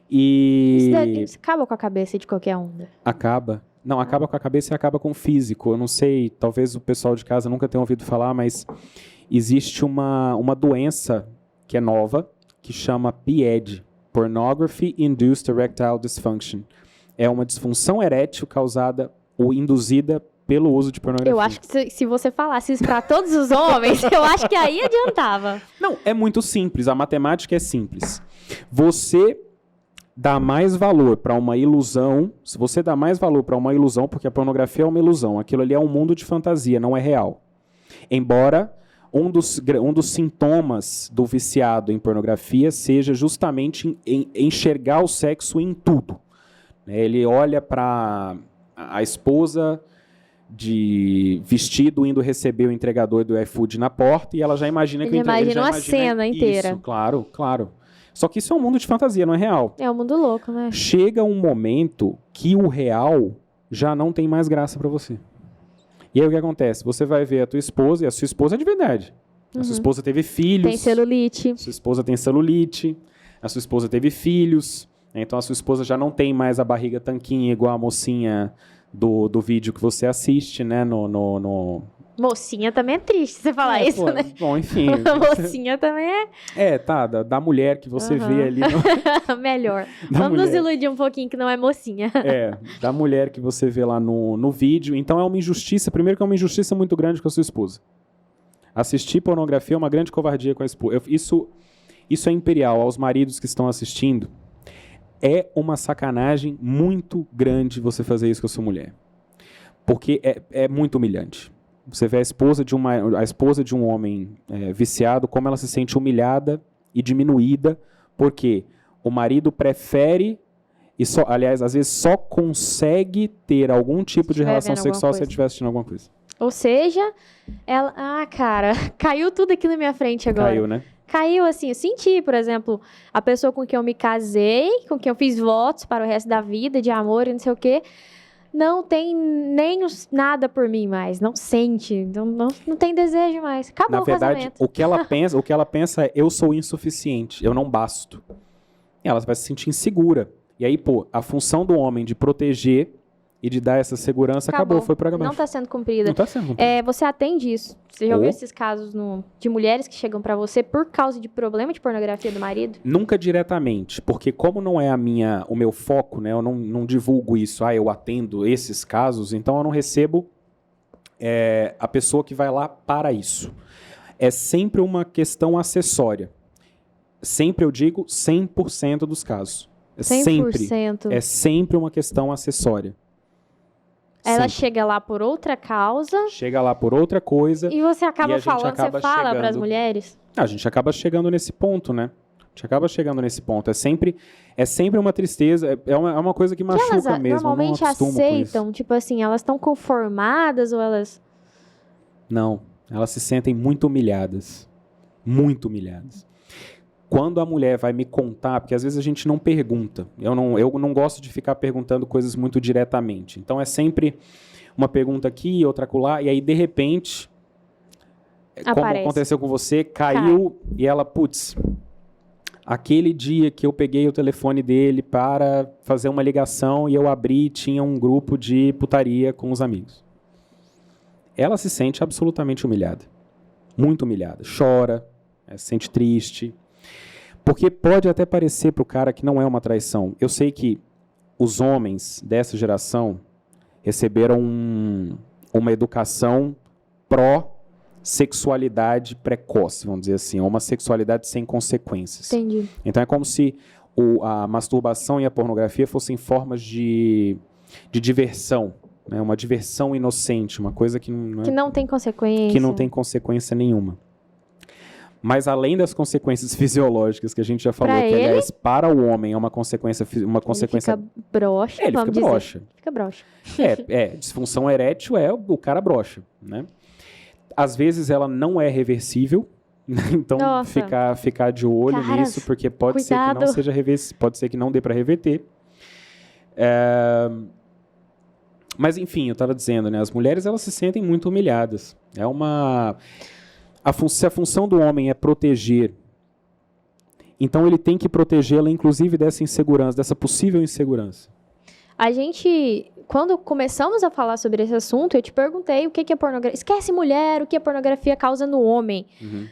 E
Isso acaba com a cabeça de qualquer onda.
acaba. Não, acaba com a cabeça e acaba com o físico. Eu não sei, talvez o pessoal de casa nunca tenha ouvido falar, mas existe uma doença que é nova, que chama PIED, Pornography Induced Erectile Dysfunction. É uma disfunção erétil causada ou induzida pelo uso de pornografia.
Eu acho que se você falasse isso pra todos os homens, eu acho que aí adiantava.
Não, é muito simples. A matemática é simples. Você dá mais valor para uma ilusão, se você dá mais valor para uma ilusão, porque a pornografia é uma ilusão, aquilo ali é um mundo de fantasia, não é real. Embora um dos sintomas do viciado em pornografia seja justamente enxergar o sexo em tudo. Ele olha para a esposa de vestido indo receber o entregador do iFood na porta e ela já imagina que
Ele imagina uma cena inteira.
Isso, claro, claro. Só que isso é um mundo de fantasia, não é real.
É um mundo louco, né?
Chega um momento que o real já não tem mais graça pra você. E aí o que acontece? Você vai ver a tua esposa, e a sua esposa é de verdade. A sua esposa teve filhos.
Tem celulite.
A sua esposa tem celulite. A sua esposa teve filhos. Então a sua esposa já não tem mais a barriga tanquinha igual a mocinha do vídeo que você assiste, né?
Mocinha também é triste você falar isso,
pô,
né?
Bom, enfim.
Mocinha também é
Tá, da mulher que você vê ali.
melhor.
Da
Vamos nos
mulher.
iludir um pouquinho que não é mocinha.
Da mulher que você vê lá no vídeo. Então é uma injustiça. Primeiro que é uma injustiça muito grande com a sua esposa. Assistir pornografia é uma grande covardia com a esposa. Isso é imperial. Aos maridos que estão assistindo, é uma sacanagem muito grande você fazer isso com a sua mulher. Porque é muito humilhante. Você vê a esposa de um homem viciado, como ela se sente humilhada e diminuída, porque o marido prefere, aliás, às vezes só consegue ter algum tipo de relação sexual se ele estiver assistindo alguma coisa.
Ou seja, ela... Ah, cara, caiu tudo aqui na minha frente agora.
Caiu, né?
Caiu, assim, eu senti, por exemplo, a pessoa com quem eu me casei, com quem eu fiz votos para o resto da vida, de amor e não sei o quê, não tem nem nada por mim mais, não sente, não tem desejo mais. Acabou
Na
o
verdade,
casamento.
o que ela pensa é, eu sou insuficiente, eu não basto. E ela vai se sentir insegura. E aí, pô, a função do homem de proteger e de dar essa segurança acabou, foi por água
Não
abaixo.
está sendo cumprida.
Não tá sendo cumprida.
Você atende isso? Você já ouviu
Ou-
esses casos de mulheres que chegam pra você por causa de problema de pornografia do marido?
Nunca diretamente, porque como não é o meu foco, né, eu não divulgo isso, eu atendo esses casos, então eu não recebo a pessoa que vai lá para isso. É sempre uma questão acessória. Sempre, eu digo, 100% dos casos.
100%.
É sempre uma questão acessória.
Ela
Sempre.
chega lá por outra causa
Chega lá por outra coisa.
e você acaba
a gente
falando,
acaba
você fala
chegando-
para as mulheres?
A gente acaba chegando nesse ponto, né? A gente acaba chegando nesse ponto. É sempre uma tristeza, é uma coisa que
Que
machuca
elas
mesmo.
normalmente
eu não acostumo com isso.
aceitam, tipo assim, elas estão conformadas ou elas...
Não, elas se sentem muito humilhadas. Muito humilhadas. Quando a mulher vai me contar, porque às vezes a gente não pergunta. Eu não gosto de ficar perguntando coisas muito diretamente. Então é sempre uma pergunta aqui, outra acolá, e aí de repente, como
Aparece.
aconteceu com você, caiu e ela, putz, aquele dia que eu peguei o telefone dele para fazer uma ligação e eu abri e tinha um grupo de putaria com os amigos. Ela se sente absolutamente humilhada. Muito humilhada. Chora, se sente triste. Porque pode até parecer para o cara que não é uma traição. Eu sei que os homens dessa geração receberam uma educação pró-sexualidade precoce, vamos dizer assim, uma sexualidade sem consequências.
Entendi.
Então é como se a masturbação e a pornografia fossem formas de diversão, né? Uma diversão inocente, uma coisa que
não tem consequência.
que não tem consequência nenhuma. Mas além das consequências fisiológicas que a gente já falou,
Pra
que
ele,
aliás para o homem é uma consequência
Ele fica broxa,
ele
vamos
fica
dizer.
broxa.
Fica broxa.
Disfunção erétil é o cara broxa, né? Às vezes ela não é reversível, né? Então
Nossa.
ficar de olho
Caras,
nisso, porque pode ser que não
cuidado.
seja reversível, pode ser que não dê para reverter. Mas enfim, eu estava dizendo, né? As mulheres elas se sentem muito humilhadas. Se a função do homem é proteger, então ele tem que protegê-la, inclusive, dessa insegurança, dessa possível insegurança.
A gente, quando começamos a falar sobre esse assunto, eu te perguntei o que é pornografia. Esquece mulher, o que a pornografia causa no homem.
Uhum.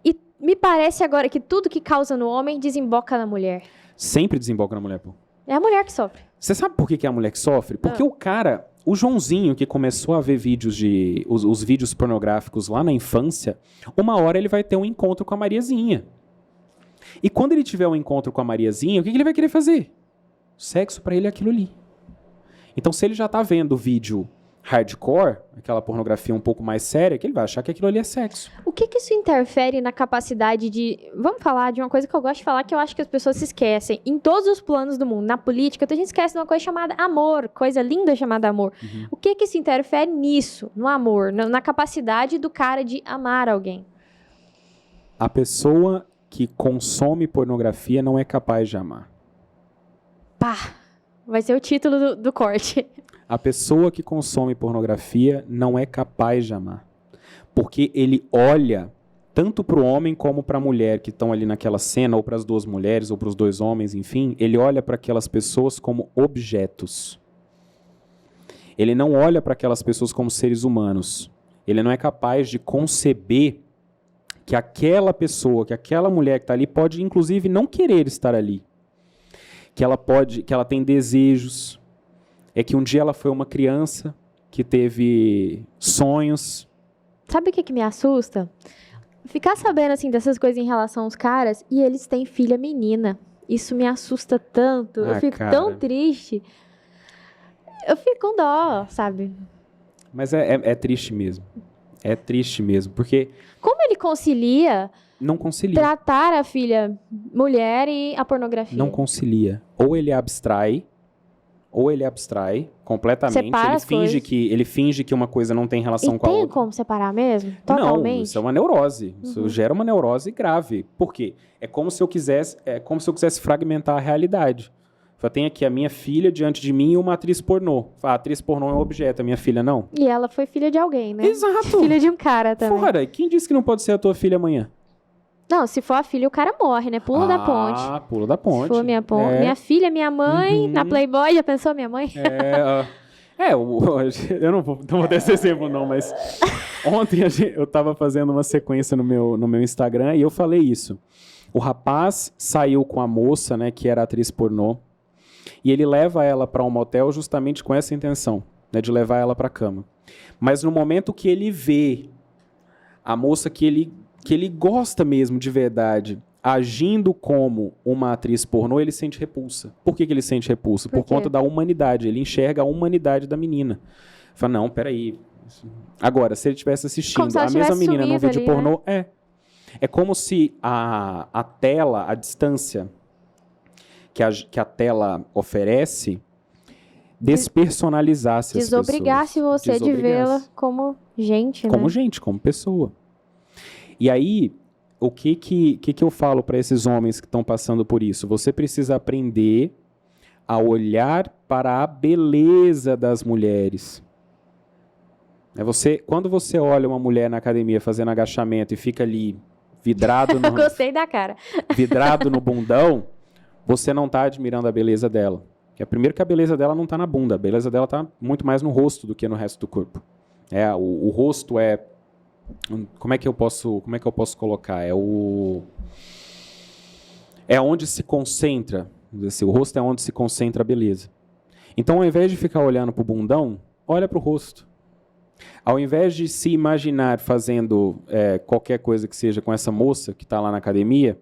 E me parece agora que tudo que causa no homem desemboca na mulher.
Sempre desemboca na mulher, pô.
É a mulher que sofre.
Você sabe por que é a mulher que sofre? Porque o Joãozinho, que começou a ver os vídeos pornográficos lá na infância, uma hora ele vai ter um encontro com a Mariazinha. E quando ele tiver um encontro com a Mariazinha, o que ele vai querer fazer? Sexo pra ele é aquilo ali. Então, se ele já tá vendo vídeo hardcore, aquela pornografia um pouco mais séria, que ele vai achar que aquilo ali é sexo.
O que isso interfere na capacidade de... Vamos falar de uma coisa que eu gosto de falar, que eu acho que as pessoas se esquecem. Em todos os planos do mundo, na política, a gente esquece de uma coisa chamada amor, coisa linda chamada amor.
Uhum.
O que isso interfere nisso, no amor, na capacidade do cara de amar alguém?
A pessoa que consome pornografia não é capaz de amar.
Pá! Vai ser o título do corte.
A pessoa que consome pornografia não é capaz de amar. Porque ele olha tanto para o homem como para a mulher que estão ali naquela cena, ou para as duas mulheres, ou para os dois homens, enfim, ele olha para aquelas pessoas como objetos. Ele não olha para aquelas pessoas como seres humanos. Ele não é capaz de conceber que aquela pessoa, que aquela mulher que está ali pode, inclusive, não querer estar ali. Que ela tem desejos. É que um dia ela foi uma criança que teve sonhos.
Sabe o que me assusta? Ficar sabendo, assim, dessas coisas em relação aos caras e eles têm filha menina. Isso me assusta tanto. Eu fico tão triste. Eu fico com dó, sabe?
Mas é triste mesmo. É triste mesmo, porque...
Como ele concilia...
Não concilia.
Tratar a filha mulher e a pornografia.
Não concilia. Ou ele abstrai completamente.
Separa as coisas.
Ele finge que uma coisa não tem relação com a outra.
Tem como separar mesmo? Totalmente?
Não, isso é uma neurose. Isso gera uma neurose grave. Por quê? É como se eu quisesse fragmentar a realidade. Fala, tem aqui a minha filha diante de mim e uma atriz pornô. Fala, a atriz pornô é um objeto, a minha filha não.
E ela foi filha de alguém, né?
Exato.
Filha de um cara também.
Fora, quem disse que não pode ser a tua filha amanhã?
Não, se for a filha, o cara morre, né? Pula da ponte.
Ah, pula da ponte.
Se for minha filha, minha mãe, na Playboy, já pensou minha mãe?
Eu não vou dar esse exemplo não, mas ontem eu tava fazendo uma sequência no meu Instagram e eu falei isso. O rapaz saiu com a moça, né, que era atriz pornô, e ele leva ela para um motel justamente com essa intenção, né, de levar ela para cama. Mas no momento que ele vê a moça que ele gosta mesmo de verdade, agindo como uma atriz pornô, ele sente repulsa. Por que ele sente repulsa? Por conta da humanidade. Ele enxerga a humanidade da menina. Fala, não, peraí. Agora, se ele estivesse assistindo a mesma menina num vídeo pornô, né? É como se a tela, a distância que a tela oferece, despersonalizasse as pessoas.
Desobrigasse você de vê-la como gente, né?
Como gente, como pessoa. E aí, o que eu falo para esses homens que estão passando por isso? Você precisa aprender a olhar para a beleza das mulheres. Quando você olha uma mulher na academia fazendo agachamento e fica ali vidrado no...
Gostei da cara.
Vidrado no bundão, você não está admirando a beleza dela. Primeiro que a beleza dela não está na bunda, a beleza dela está muito mais no rosto do que no resto do corpo. O rosto é... Como é que eu posso colocar? É onde se concentra, o rosto é onde se concentra a beleza. Então, ao invés de ficar olhando para o bundão, olha para o rosto. Ao invés de se imaginar fazendo qualquer coisa que seja com essa moça que está lá na academia,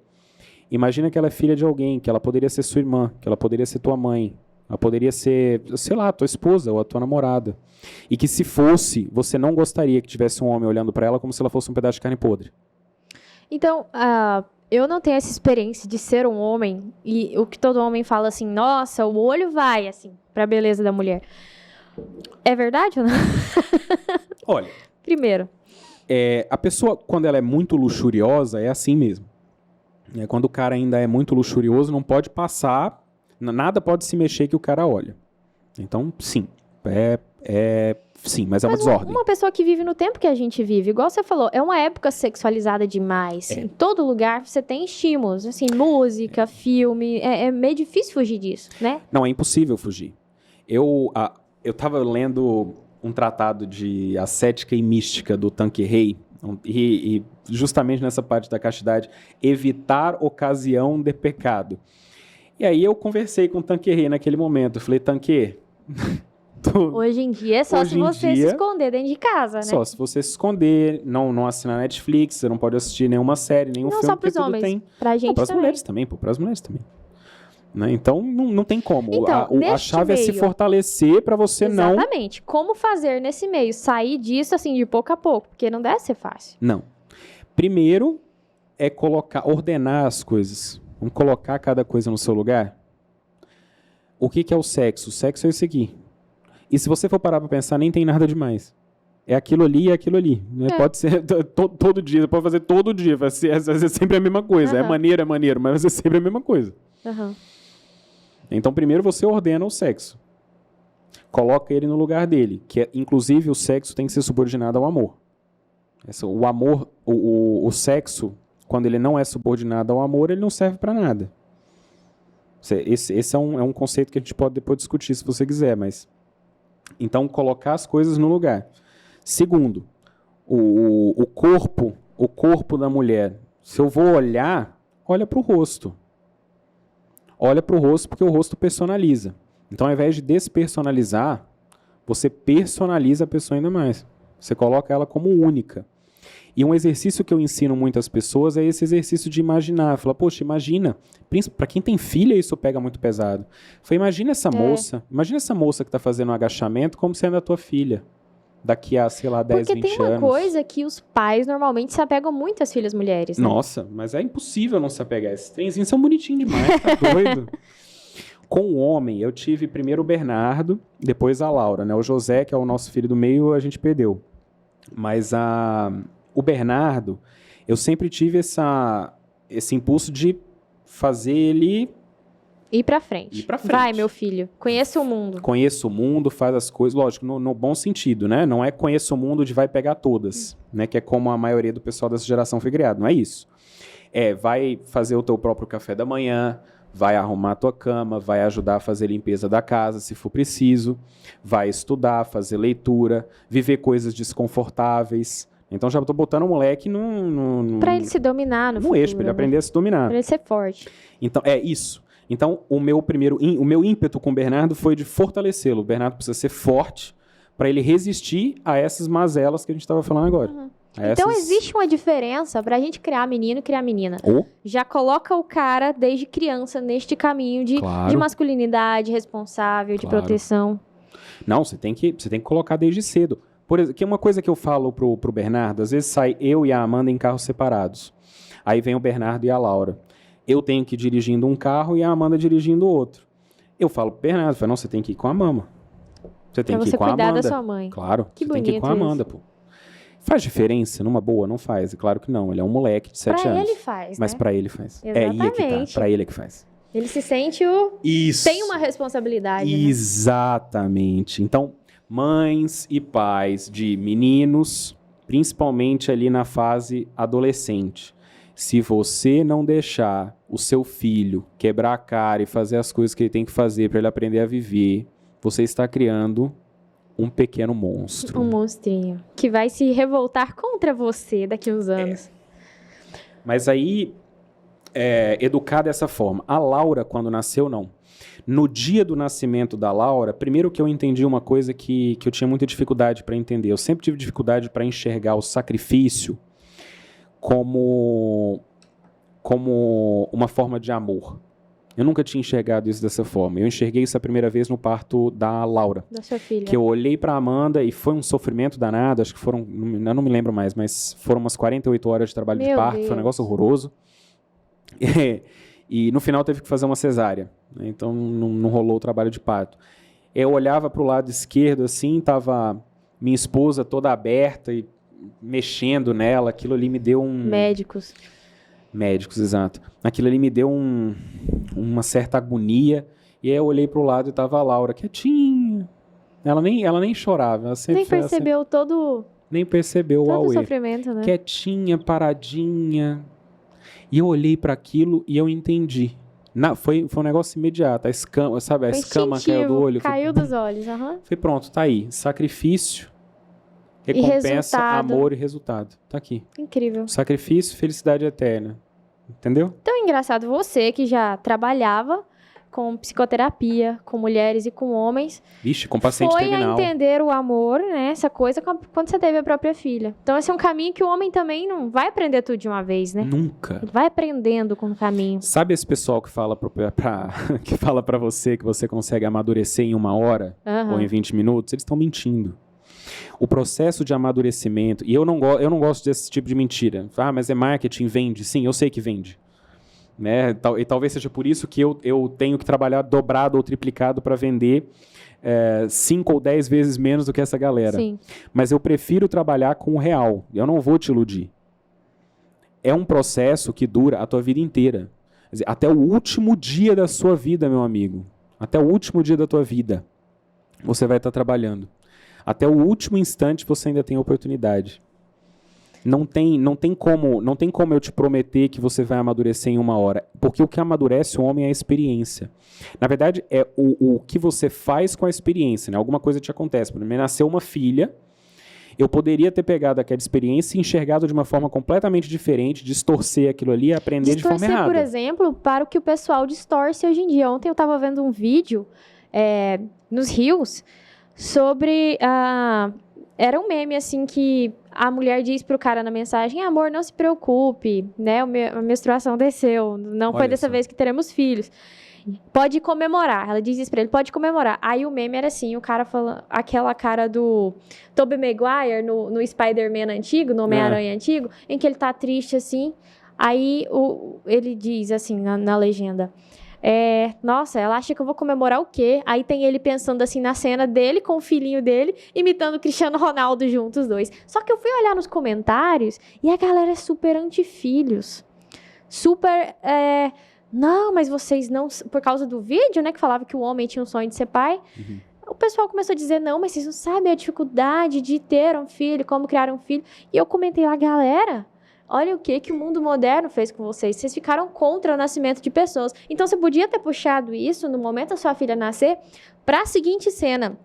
imagina que ela é filha de alguém, que ela poderia ser sua irmã, que ela poderia ser tua mãe, ela poderia ser, sei lá, tua esposa ou a tua namorada. E que se fosse, você não gostaria que tivesse um homem olhando para ela como se ela fosse um pedaço de carne podre.
Então, eu não tenho essa experiência de ser um homem, e o que todo homem fala assim, nossa, o olho vai, assim, pra beleza da mulher. É verdade ou não?
Olha...
Primeiro.
A pessoa, quando ela é muito luxuriosa, é assim mesmo. Quando o cara ainda é muito luxurioso, não pode passar, nada pode se mexer que o cara olha. Então, sim. Sim, mas é uma desordem.
Uma pessoa que vive no tempo que a gente vive, igual você falou, é uma época sexualizada demais. Em todo lugar você tem estímulos, assim, música, filme, é meio difícil fugir disso, né?
Não, é impossível fugir. Eu tava lendo um tratado de ascética e mística do Tanqueray, e justamente nessa parte da castidade, evitar ocasião de pecado. E aí eu conversei com o Tanqueray naquele momento, eu falei, Tanqueray...
Hoje em dia é só se você se esconder dentro de casa, né?
Só se você se esconder, não assinar Netflix, você não pode assistir nenhuma série, nenhum filme.
Não só pros homens, tem... pra gente
pras mulheres também, pras mulheres também. Né? Então, não tem como.
Então,
a chave é se fortalecer para você
Exatamente. Como fazer nesse meio? Sair disso, assim, de pouco a pouco, porque não deve ser fácil.
Não. Primeiro é ordenar as coisas. Vamos colocar cada coisa no seu lugar. O que é o sexo? O sexo é isso aqui. E se você for parar para pensar, nem tem nada demais. É aquilo ali e aquilo ali. Né? Pode ser todo dia, você pode fazer todo dia. Vai ser sempre a mesma coisa. É maneiro, mas vai ser sempre a mesma coisa. Então, primeiro você ordena o sexo. Coloca ele no lugar dele. Inclusive, o sexo tem que ser subordinado ao amor. O amor, o sexo, quando ele não é subordinado ao amor, ele não serve para nada. Esse é um conceito que a gente pode depois discutir, se você quiser, mas... Então, colocar as coisas no lugar. Segundo, o corpo da mulher. Se eu vou olhar, olha para o rosto. Olha para o rosto porque o rosto personaliza. Então, ao invés de despersonalizar, você personaliza a pessoa ainda mais. Você coloca ela como única. E um exercício que eu ensino muitas pessoas é esse exercício de imaginar. Fala, poxa, imagina. Para quem tem filha, isso pega muito pesado. Imagina essa moça que está fazendo um agachamento como sendo a tua filha. Daqui a, sei lá, 10, 20 anos.
Porque tem uma coisa que os pais normalmente se apegam muito às filhas mulheres, né?
Nossa, mas é impossível não se apegar. Esses trenzinhos são bonitinhos demais, tá doido? Com o homem, eu tive primeiro o Bernardo, depois a Laura, né? O José, que é o nosso filho do meio, a gente perdeu. Mas o Bernardo, eu sempre tive esse impulso de fazer ele
Ir pra frente.
Ir pra frente.
Vai, meu filho. Conheça o mundo.
Conheça o mundo, faz as coisas, lógico, no bom sentido, né? Não é conheça o mundo de vai pegar todas, né? Que é como a maioria do pessoal dessa geração foi criado, não é isso. Vai fazer o teu próprio café da manhã, vai arrumar a tua cama, vai ajudar a fazer a limpeza da casa, se for preciso, vai estudar, fazer leitura, viver coisas desconfortáveis. Então já tô botando o moleque
Pra ele se dominar no
no
futuro.
eixo, pra ele aprender a se dominar.
Pra ele ser forte.
Então, é isso. Então, o meu ímpeto com o Bernardo foi de fortalecê-lo. O Bernardo precisa ser forte para ele resistir a essas mazelas que a gente estava falando agora.
Então, existe uma diferença pra gente criar menino e criar menina. Já coloca o cara, desde criança, neste caminho de masculinidade, responsável, de proteção.
Não, você tem que colocar desde cedo. Por exemplo, que é uma coisa que eu falo pro Bernardo, às vezes sai eu e a Amanda em carros separados. Aí vem o Bernardo e a Laura. Eu tenho que ir dirigindo um carro e a Amanda dirigindo outro. Eu falo pro Bernardo, não, você tem que ir com a mama. Você tem que ir com a Amanda.
Pra você cuidar da sua mãe.
Claro,
que
você tem que ir com a Amanda, pô. Faz diferença numa boa? Não faz, é claro que não. Ele é um moleque de 7 anos.
Pra ele faz,
Mas
né?
pra ele faz.
Exatamente.
Aí é que tá, pra ele é que faz.
Ele se sente
Isso.
Tem uma responsabilidade,
Exatamente. Então, mães e pais de meninos, principalmente ali na fase adolescente, se você não deixar o seu filho quebrar a cara e fazer as coisas que ele tem que fazer para ele aprender a viver, você está criando um pequeno monstro.
Um monstrinho. Que vai se revoltar contra você daqui a uns anos.
Mas aí, educar dessa forma. A Laura, quando nasceu, não. No dia do nascimento da Laura, primeiro que eu entendi uma coisa que eu tinha muita dificuldade para entender. Eu sempre tive dificuldade para enxergar o sacrifício como uma forma de amor. Eu nunca tinha enxergado isso dessa forma. Eu enxerguei isso a primeira vez no parto da Laura.
Da sua filha.
Que eu olhei para Amanda e foi um sofrimento danado. Acho que foram, eu não me lembro mais, mas foram umas 48 horas de trabalho de parto. Foi um negócio horroroso. E no final teve que fazer uma cesárea. Né? Então não rolou o trabalho de parto. Eu olhava para o lado esquerdo assim, tava minha esposa toda aberta e mexendo nela. Aquilo ali me deu um... Médicos, exato. Aquilo ali me deu uma certa agonia. E aí eu olhei pro lado e tava a Laura, quietinha. Ela nem chorava. Ela sempre,
nem percebeu
nem percebeu o
auê. Sofrimento, né?
Quietinha, paradinha. E eu olhei para aquilo e eu entendi. Foi um negócio imediato. A escama, sabe? A escama caiu do olho.
Caiu dos olhos,
Foi pronto, tá aí. Sacrifício, recompensa, amor e resultado. Tá aqui.
Incrível.
Sacrifício, felicidade eterna. Entendeu?
Então é engraçado, você que já trabalhava com psicoterapia, com mulheres e com homens.
Vixe, com paciente terminal.
Foi a entender o amor, né? Essa coisa quando você teve a própria filha. Então esse é um caminho que o homem também não vai aprender tudo de uma vez, né?
Nunca.
Ele vai aprendendo com o caminho.
Sabe esse pessoal que fala que fala pra você que você consegue amadurecer em 1 hora ou em 20 minutos? Eles estão mentindo. O processo de amadurecimento, e eu não gosto desse tipo de mentira. Mas é marketing, vende. Sim, eu sei que vende. Né? E talvez seja por isso que eu tenho que trabalhar dobrado ou triplicado para vender 5 ou 10 vezes menos do que essa galera.
Sim.
Mas eu prefiro trabalhar com o real. Eu não vou te iludir. É um processo que dura a tua vida inteira. Quer dizer, até o último dia da sua vida, meu amigo. Até o último dia da tua vida, você vai estar trabalhando. Até o último instante você ainda tem oportunidade. Não tem como eu te prometer que você vai amadurecer em 1 hora. Porque o que amadurece o homem é a experiência. Na verdade, é o que você faz com a experiência. Né? Alguma coisa te acontece. Por exemplo, nasceu uma filha, eu poderia ter pegado aquela experiência e enxergado de uma forma completamente diferente, distorcer aquilo ali e aprender de forma errada.
Por exemplo, para o que o pessoal distorce hoje em dia. Ontem eu estava vendo um vídeo nos Rios sobre... Era um meme, assim, que a mulher diz pro cara na mensagem: amor, não se preocupe, né? A menstruação desceu, não foi dessa vez que teremos filhos. Pode comemorar. Ela diz isso pra ele, pode comemorar. Aí o meme era assim, o cara falando, aquela cara do Tobey Maguire no Spider-Man antigo, no Homem-Aranha antigo, em que ele tá triste, assim. Aí ele diz, assim, na legenda... nossa, ela acha que eu vou comemorar o quê? Aí tem ele pensando assim na cena dele com o filhinho dele, imitando o Cristiano Ronaldo juntos os dois. Só que eu fui olhar nos comentários e a galera é super anti-filhos. Super, Não, mas vocês não... Por causa do vídeo, né, que falava que o homem tinha um sonho de ser pai. O pessoal começou a dizer, não, mas vocês não sabem a dificuldade de ter um filho, como criar um filho. E eu comentei lá, galera, olha o que o mundo moderno fez com vocês. Vocês ficaram contra o nascimento de pessoas. Então, você podia ter puxado isso, no momento da sua filha nascer, para a seguinte cena.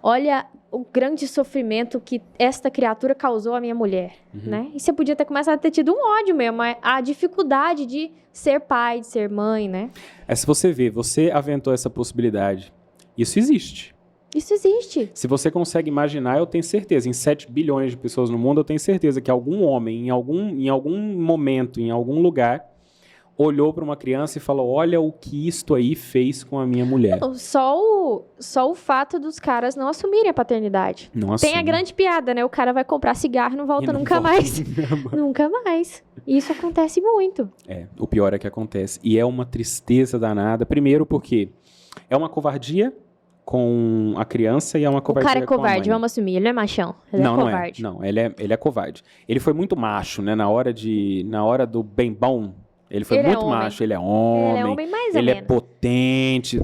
Olha o grande sofrimento que esta criatura causou à minha mulher, né? E você podia ter começado a ter tido um ódio mesmo, a dificuldade de ser pai, de ser mãe, né?
Se você vê, você aventou essa possibilidade. Isso existe.
Isso existe.
Se você consegue imaginar, eu tenho certeza, em 7 bilhões de pessoas no mundo, eu tenho certeza que algum homem, em algum momento, em algum lugar, olhou para uma criança e falou, olha o que isto aí fez com a minha mulher.
Só o fato dos caras não assumirem a paternidade.
Não
Tem a
assume.
grande piada, né? O cara vai comprar cigarro e não volta
E não
nunca
volta
mais.
nunca mais.
Nunca mais. Isso acontece muito.
O pior é que acontece. E é uma tristeza danada. Primeiro porque é uma covardia com a criança e é uma covardia com a mãe.
O cara é covarde, vamos assumir. Ele é machão. Ele é covarde.
Não, ele é covarde. Ele foi muito macho, né? Na hora do bem bom, ele foi muito macho. Ele é homem.
Ele é homem mais ou
Ele é
menos.
potente.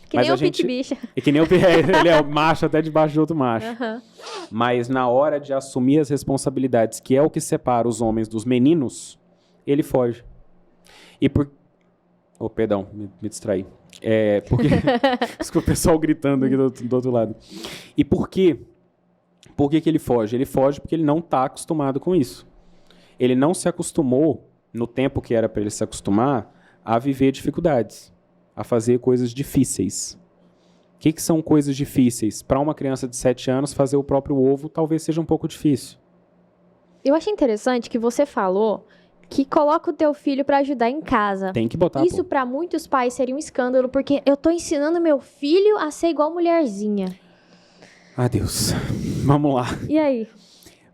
Que
Mas
nem
a
o
gente-
Pit Bicha.
E que nem ele é macho até debaixo de outro macho.
Aham.
Mas na hora de assumir as responsabilidades, que é o que separa os homens dos meninos, ele foge. E por... Oh, perdão, me distraí. Porque... Desculpa o pessoal gritando aqui do outro lado. E por quê? Por que ele foge? Ele foge porque ele não está acostumado com isso. Ele não se acostumou, no tempo que era para ele se acostumar, a viver dificuldades, a fazer coisas difíceis. O que são coisas difíceis? Para uma criança de 7 anos, fazer o próprio ovo talvez seja um pouco difícil.
Eu achei interessante que você falou que coloca o teu filho pra ajudar em casa.
Tem que botar.
Isso pra muitos pais seria um escândalo, porque eu tô ensinando meu filho a ser igual mulherzinha.
Deus. Vamos lá.
E aí?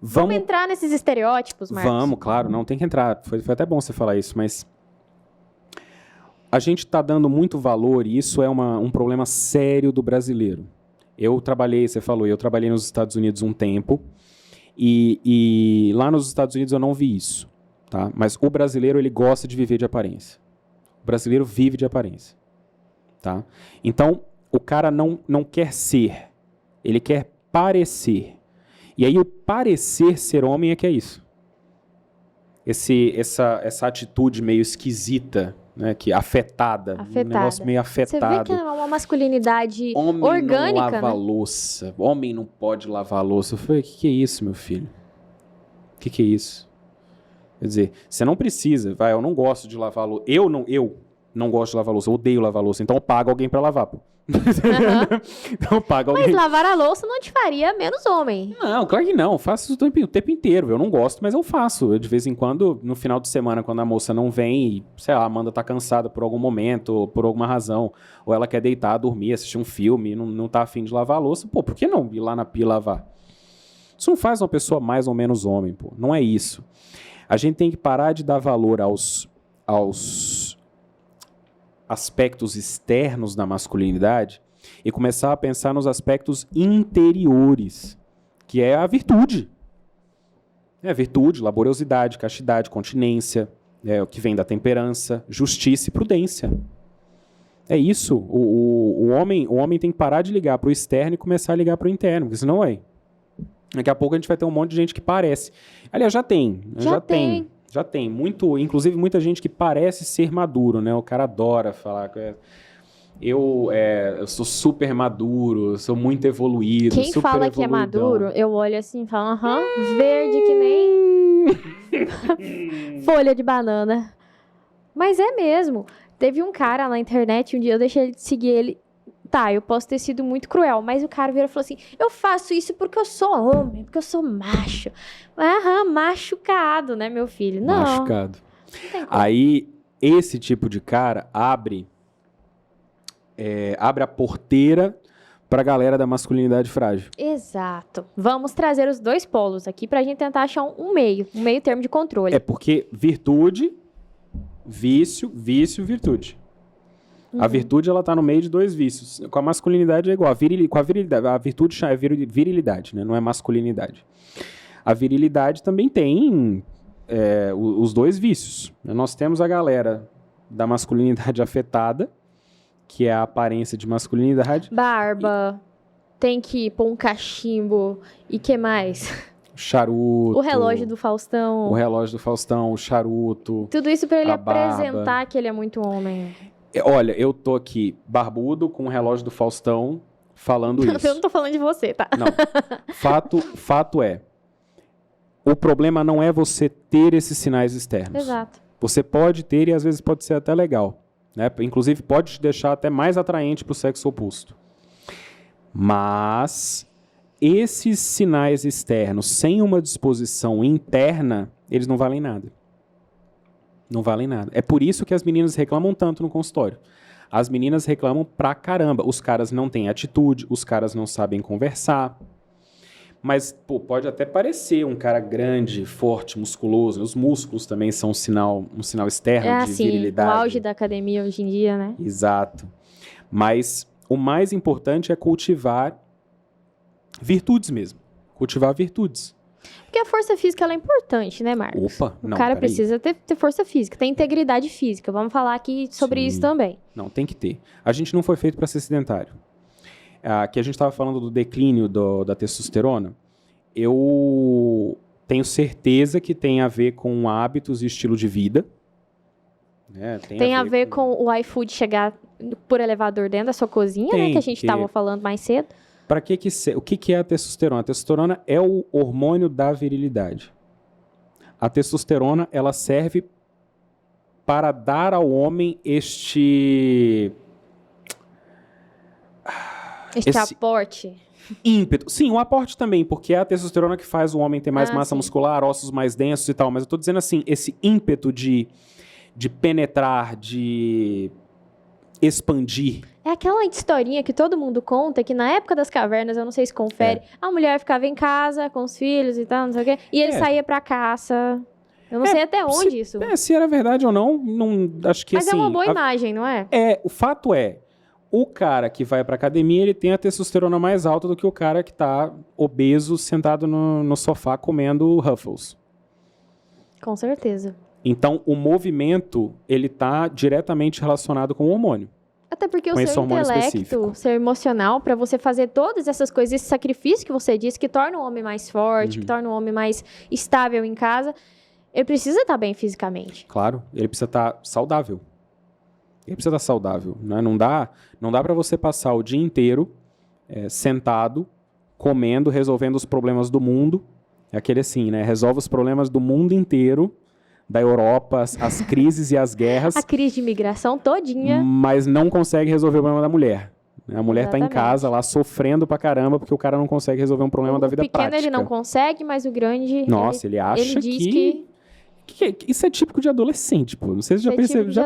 Vamos entrar nesses estereótipos, Marcos?
Vamos, claro, não tem que entrar. Foi até bom você falar isso, mas a gente está dando muito valor e isso é um problema sério do brasileiro. Você falou, eu trabalhei nos Estados Unidos um tempo e lá nos Estados Unidos eu não vi isso, tá? Mas o brasileiro, ele gosta de viver de aparência. O brasileiro vive de aparência, tá? Então, o cara não quer ser, ele quer parecer. E aí o parecer ser homem é que é isso. Essa atitude meio esquisita, né, que afetada. Um negócio meio afetado.
Você vê que é uma masculinidade
homem
orgânica,
não lava
né?
louça. Homem não pode lavar louça. Eu falei, o que é isso, meu filho? O que é isso? Quer dizer, você não precisa. Eu não gosto de lavar louça. Eu não gosto de lavar louça. Eu odeio lavar louça. Então eu pago alguém pra lavar, pô. Então eu pago alguém.
Mas lavar a louça não te faria menos homem.
Não, claro que não. Eu faço isso o tempo inteiro. Eu não gosto, mas eu faço. Eu, de vez em quando, no final de semana, quando a moça não vem e, sei lá, a Amanda tá cansada por algum momento, ou por alguma razão, ou ela quer deitar, dormir, assistir um filme, não tá afim de lavar a louça, pô, por que não ir lá na pia lavar? Isso não faz uma pessoa mais ou menos homem, pô. Não é isso. A gente tem que parar de dar valor aos aspectos externos da masculinidade e começar a pensar nos aspectos interiores, que é a virtude. É a virtude, laboriosidade, castidade, continência, o que vem da temperança, justiça e prudência. É isso. O homem tem que parar de ligar para o externo e começar a ligar para o interno, porque senão daqui a pouco a gente vai ter um monte de gente que parece. Aliás, já tem. Já tem. Inclusive, muita gente que parece ser maduro, né? O cara adora falar. Eu sou super maduro, sou muito evoluído.
Quem
super
fala que é
evoluidão.
maduro, eu olho assim e falo, verde que nem folha de banana. Mas é mesmo. Teve um cara na internet, um dia eu deixei ele de seguir ele. Tá, eu posso ter sido muito cruel, mas o cara virou e falou assim, eu faço isso porque eu sou homem, porque eu sou macho. Machucado, né, meu filho? Não.
Machucado.
Não tem como.
Aí, esse tipo de cara abre a porteira pra galera da masculinidade frágil.
Exato. Vamos trazer os dois polos aqui pra gente tentar achar um meio termo de controle.
É porque virtude, vício, virtude. A virtude, ela tá no meio de dois vícios. Com a masculinidade é igual. Com a virilidade, a virtude é virilidade, né? Não é masculinidade. A virilidade também tem os dois vícios. Nós temos a galera da masculinidade afetada, que é a aparência de masculinidade.
Barba, tem que pôr um cachimbo, e que mais?
Charuto.
O relógio do Faustão.
O relógio do Faustão, o charuto.
Tudo isso pra ele
a barba.
apresentar que ele é muito homem.
Olha, eu tô aqui barbudo com o relógio do Faustão falando isso.
Eu não tô falando de você, tá?
Não. Fato é, o problema não é você ter esses sinais externos.
Exato.
Você pode ter e às vezes pode ser até legal, né? Inclusive pode te deixar até mais atraente para o sexo oposto. Mas esses sinais externos, sem uma disposição interna, eles não valem nada. Não valem nada. É por isso que as meninas reclamam tanto no consultório. As meninas reclamam pra caramba. Os caras não têm atitude, os caras não sabem conversar. Mas, pô, pode até parecer um cara grande, forte, musculoso. Os músculos também são um sinal externo de virilidade.
É o auge da academia hoje em dia, né?
Exato. Mas o mais importante é cultivar virtudes mesmo. Cultivar virtudes.
Porque a força física ela é importante, né, Marcos?
Opa, não,
o cara
peraí.
precisa ter força física, ter integridade física. Vamos falar aqui sobre isso também.
Não, tem que ter. A gente não foi feito para ser sedentário. Que a gente estava falando do declínio da testosterona. Eu tenho certeza que tem a ver com hábitos e estilo de vida. Né?
Tem a ver com o iFood chegar por elevador dentro da sua cozinha, né? Que a gente estava falando mais cedo.
O que é a testosterona? A testosterona é o hormônio da virilidade. A testosterona, ela serve para dar ao homem este
aporte.
Ímpeto. Sim, o aporte também, porque é a testosterona que faz o homem ter mais massa muscular, ossos mais densos e tal. Mas eu tô dizendo assim, esse ímpeto de penetrar, de expandir.
É aquela historinha que todo mundo conta, que na época das cavernas, eu não sei se confere, a mulher ficava em casa com os filhos e tal, não sei o quê, e ele saía pra caça. Eu não sei até onde isso.
Se era verdade ou não, acho que
Mas
assim...
é uma boa imagem, não é?
O fato é, o cara que vai pra academia, ele tem a testosterona mais alta do que o cara que tá obeso, sentado no sofá, comendo Ruffles.
Com certeza.
Então, o movimento, ele tá diretamente relacionado com o hormônio.
Até porque o seu intelecto, seu emocional, para você fazer todas essas coisas, esse sacrifício que você disse, que torna o homem mais forte, que torna o homem mais estável em casa, ele precisa estar bem fisicamente.
Claro, ele precisa estar saudável. Ele precisa estar saudável, né? Não dá para você passar o dia inteiro sentado, comendo, resolvendo os problemas do mundo. É aquele assim, né? Resolve os problemas do mundo inteiro, da Europa, as crises e as guerras.
A crise de imigração todinha.
Mas não consegue resolver o problema da mulher. A mulher está em casa lá sofrendo pra caramba porque o cara não consegue resolver um problema da vida prática.
O pequeno ele não consegue, mas o grande...
Nossa, ele acha
ele diz que
isso é típico de adolescente, pô. Não sei se você já percebeu. Isso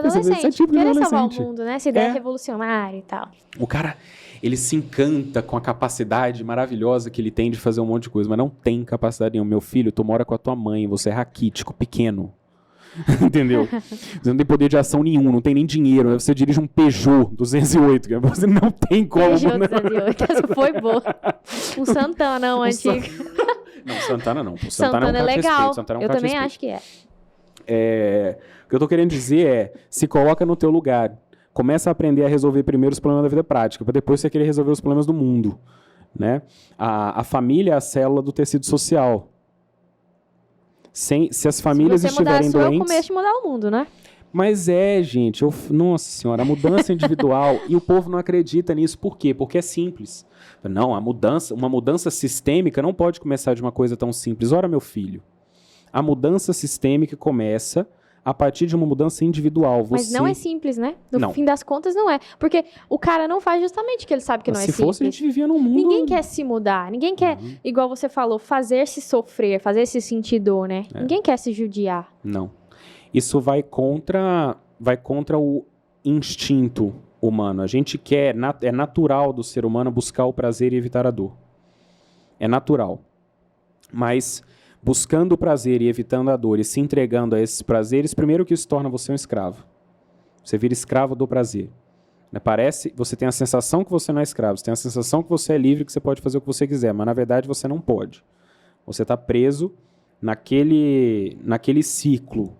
é típico de
querer
adolescente.
Salvar o mundo, né? Essa ideia revolucionária e tal.
O cara, ele se encanta com a capacidade maravilhosa que ele tem de fazer um monte de coisa, mas não tem capacidade nenhuma. Meu filho, tu mora com a tua mãe, você é raquítico, pequeno. Entendeu? Você não tem poder de ação nenhum, não tem nem dinheiro. Você dirige um Peugeot 208, que você não tem como.
Peugeot 208, essa foi boa. Um Santana, um antigo.
Não, Santana não.
Santana é legal. Eu também acho que é.
O que eu tô querendo dizer é, se coloca no teu lugar. Começa a aprender a resolver primeiro os problemas da vida prática, para depois você querer resolver os problemas do mundo. Né? A família é a célula do tecido social. Se as famílias estiverem doentes... Se você mudar a sua,
eu começo de mudar o mundo, né?
Mas gente, nossa senhora, a mudança individual, e o povo não acredita nisso. Por quê? Porque é simples. Não, uma mudança sistêmica não pode começar de uma coisa tão simples. Ora, meu filho, a mudança sistêmica começa a partir de uma mudança individual.
Mas não é simples, né? No fim das contas, não é. Porque o cara não faz justamente o que ele sabe que não é simples.
Se fosse, a gente vivia num mundo...
Ninguém quer se mudar. Ninguém quer, igual você falou, fazer-se sofrer, fazer-se sentir dor, né? Ninguém quer se judiar.
Não. Isso vai contra o instinto humano. A gente quer... É natural do ser humano buscar o prazer e evitar a dor. É natural. Mas... buscando o prazer e evitando a dor e se entregando a esses prazeres, primeiro que isso torna você um escravo. Você vira escravo do prazer. Você tem a sensação que você não é escravo, você tem a sensação que você é livre, que você pode fazer o que você quiser, mas na verdade você não pode. Você está preso naquele ciclo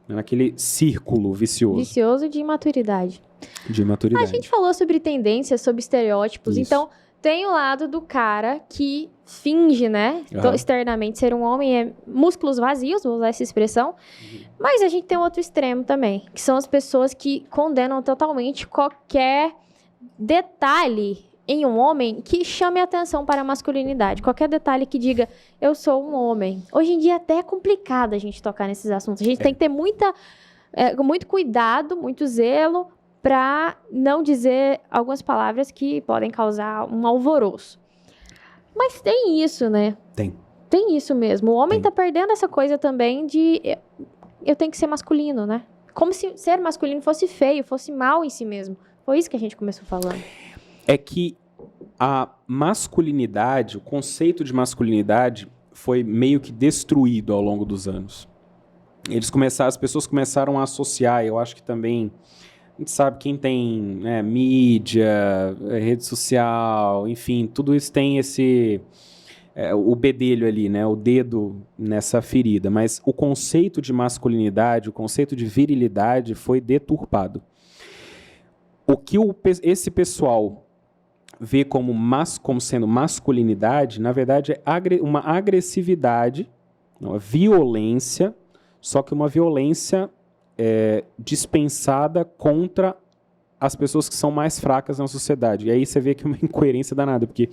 naquele círculo vicioso.
Vicioso de imaturidade.
De imaturidade.
A gente falou sobre tendências, sobre estereótipos.
Isso.
Então, tem o lado do cara que finge, né? Externamente ser um homem, músculos vazios, vou usar essa expressão. Mas a gente tem outro extremo também, que são as pessoas que condenam totalmente qualquer detalhe em um homem que chame a atenção para a masculinidade. Qualquer detalhe que diga, eu sou um homem. Hoje em dia até é complicado a gente tocar nesses assuntos. A gente tem que ter muito cuidado, muito zelo, para não dizer algumas palavras que podem causar um alvoroço. Mas tem isso, né? Tem isso mesmo. O homem tá perdendo essa coisa também de eu tenho que ser masculino, né? Como se ser masculino fosse feio, fosse mal em si mesmo. Foi isso que a gente começou falando.
É que a masculinidade, o conceito de masculinidade foi meio que destruído ao longo dos anos. As pessoas começaram a associar, eu acho que também... A gente sabe quem tem mídia, rede social, enfim, tudo isso tem o bedelho ali, né? O dedo nessa ferida. Mas o conceito de masculinidade, o conceito de virilidade foi deturpado. O que esse pessoal vê como sendo masculinidade, na verdade, é uma agressividade, uma violência, só que uma violência... dispensada contra as pessoas que são mais fracas na sociedade. E aí você vê que é uma incoerência danada, porque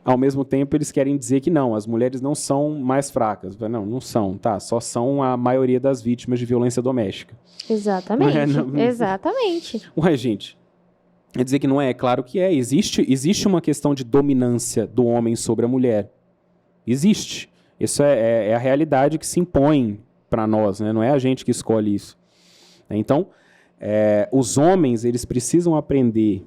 ao mesmo tempo eles querem dizer que não, as mulheres não são mais fracas. Não são, tá? Só são a maioria das vítimas de violência doméstica.
Exatamente, exatamente.
Ué, gente, quer dizer que não é? É claro que é. Existe uma questão de dominância do homem sobre a mulher. Existe. Isso é a realidade que se impõe para nós, né? Não é a gente que escolhe isso. Então, os homens, eles precisam aprender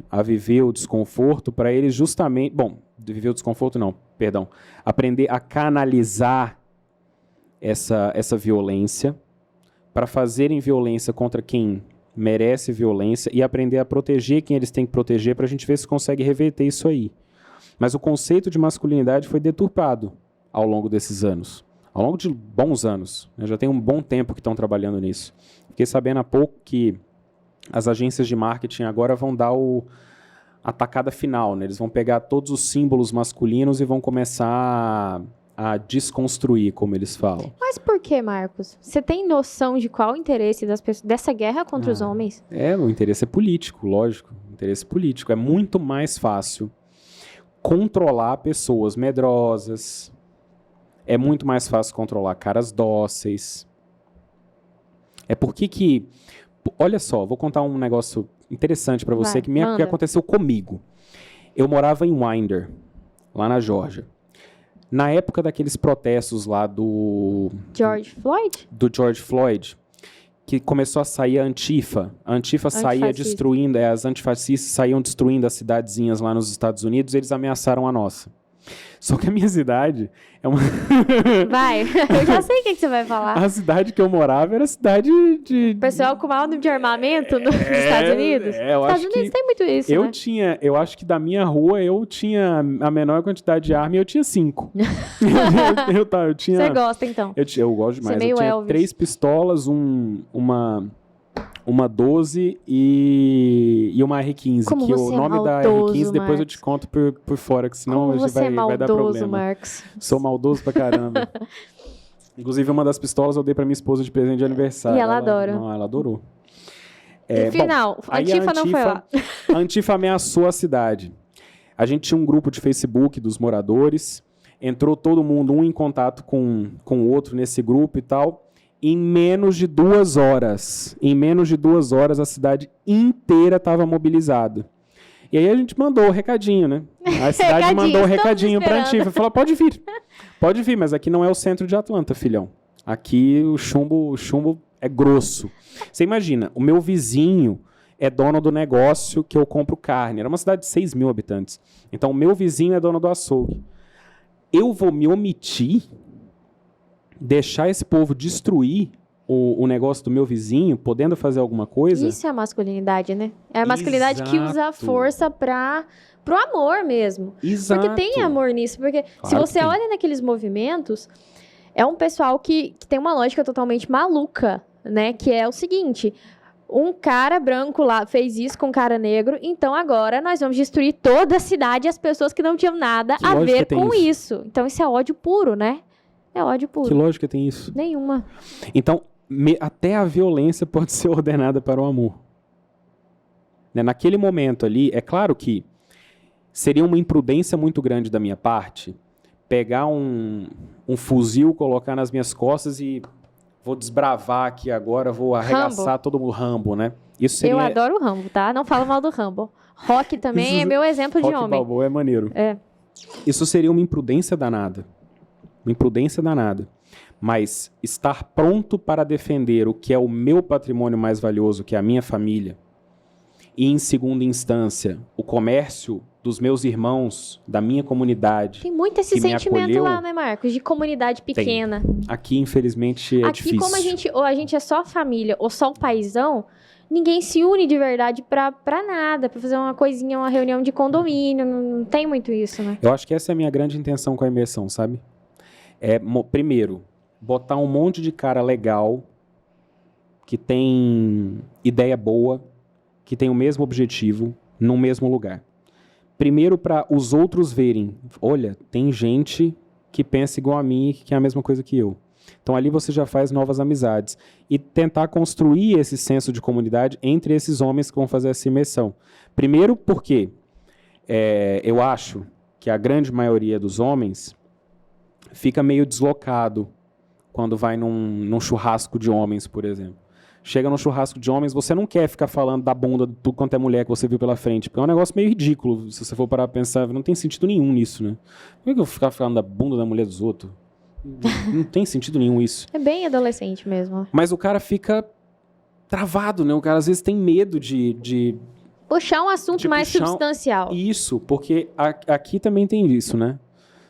a viver o desconforto para eles justamente... Bom, viver o desconforto não, perdão. Aprender a canalizar essa violência para fazerem violência contra quem merece violência e aprender a proteger quem eles têm que proteger para a gente ver se consegue reverter isso aí. Mas o conceito de masculinidade foi deturpado ao longo desses anos. Ao longo de bons anos, né? Já tem um bom tempo que estão trabalhando nisso. Fiquei sabendo há pouco que as agências de marketing agora vão dar a tacada final, né? Eles vão pegar todos os símbolos masculinos e vão começar a desconstruir, como eles falam.
Mas por que, Marcos? Você tem noção de qual o interesse das pessoas, dessa guerra contra os homens?
O interesse é político, lógico. O interesse político. É muito mais fácil controlar pessoas medrosas. É muito mais fácil controlar caras dóceis. É porque que... Olha só, vou contar um negócio interessante para você que aconteceu comigo. Eu morava em Winder, lá na Geórgia. Na época daqueles protestos lá do...
George Floyd?
Do George Floyd, que começou a sair a Antifa. A Antifa saía destruindo... As antifascistas saíam destruindo as cidadezinhas lá nos Estados Unidos, eles ameaçaram a nossa. Só que a minha cidade é uma...
Vai, eu já sei o que você vai falar.
A cidade que eu morava era a cidade de...
Pessoal com maior número de armamento nos Estados Unidos? Estados Unidos tem muito isso, né?
Eu acho que da minha rua eu tinha a menor quantidade de arma e eu tinha 5. eu tinha...
Você gosta, então?
Eu gosto demais. Eu tinha 3 pistolas, uma 12 e uma R15.
Como
que
você
o nome da R15 depois eu te conto por fora, que senão
como você
vai dar problema.
Marcos.
Sou maldoso pra caramba. Inclusive, uma das pistolas eu dei pra minha esposa de presente de aniversário.
E ela adora.
Não, ela adorou.
Final, a Antifa não foi lá.
A Antifa ameaçou a cidade. A gente tinha um grupo de Facebook dos moradores. Entrou todo mundo, um em contato com o outro nesse grupo e tal. Em menos de 2 horas, a cidade inteira estava mobilizada. E aí a gente mandou o recadinho, né? A cidade mandou o recadinho pra Antifa. Falou, pode vir, mas aqui não é o centro de Atlanta, filhão. Aqui o chumbo é grosso. Você imagina, o meu vizinho é dono do negócio que eu compro carne. Era uma cidade de 6 mil habitantes. Então o meu vizinho é dono do açougue. Eu vou me omitir, deixar esse povo destruir o negócio do meu vizinho, podendo fazer alguma coisa...
Isso é a masculinidade, né? É a masculinidade que usa a força pro amor mesmo.
Exato.
Porque tem amor nisso. Porque se você olha naqueles movimentos, é um pessoal que tem uma lógica totalmente maluca, né? Que é o seguinte: um cara branco lá fez isso com um cara negro, então agora nós vamos destruir toda a cidade e as pessoas que não tinham nada a ver com isso. Então isso é ódio puro, né? É ódio puro.
Que lógica tem isso?
Nenhuma.
Então, até a violência pode ser ordenada para o amor. Né? Naquele momento ali, é claro que seria uma imprudência muito grande da minha parte pegar um fuzil, colocar nas minhas costas e vou desbravar aqui agora, vou arregaçar todo mundo. Rambo, né? Isso seria...
Eu adoro o Rambo, tá? Não falo mal do Rambo. Rock também é meu exemplo de homem.
Rock Balboa é maneiro.
É.
Isso seria uma imprudência danada. Uma imprudência danada. Mas estar pronto para defender o que é o meu patrimônio mais valioso, que é a minha família, e, em segunda instância, o comércio dos meus irmãos, da minha comunidade.
Tem muito esse sentimento lá, né, Marcos? De comunidade pequena.
Tem. Aqui, infelizmente, é difícil.
Aqui, como a gente é só família ou só o paizão, ninguém se une de verdade pra nada, pra fazer uma coisinha, uma reunião de condomínio. Não tem muito isso, né?
Eu acho que essa é a minha grande intenção com a imersão, sabe? Primeiro, botar um monte de cara legal, que tem ideia boa, que tem o mesmo objetivo, no mesmo lugar. Primeiro, para os outros verem, olha, tem gente que pensa igual a mim e que quer a mesma coisa que eu. Então, ali você já faz novas amizades. E tentar construir esse senso de comunidade entre esses homens que vão fazer essa imersão. Primeiro, porque eu acho que a grande maioria dos homens fica meio deslocado quando vai num churrasco de homens, por exemplo. Chega no churrasco de homens, você não quer ficar falando da bunda de tudo quanto é mulher que você viu pela frente, porque é um negócio meio ridículo, se você for parar pra pensar, não tem sentido nenhum nisso, né? Por que eu vou ficar falando da bunda da mulher dos outros? Não tem sentido nenhum isso.
É bem adolescente mesmo.
Mas o cara fica travado, né? O cara às vezes tem medo de
puxar um assunto mais substancial.
Isso, porque aqui também tem isso, né?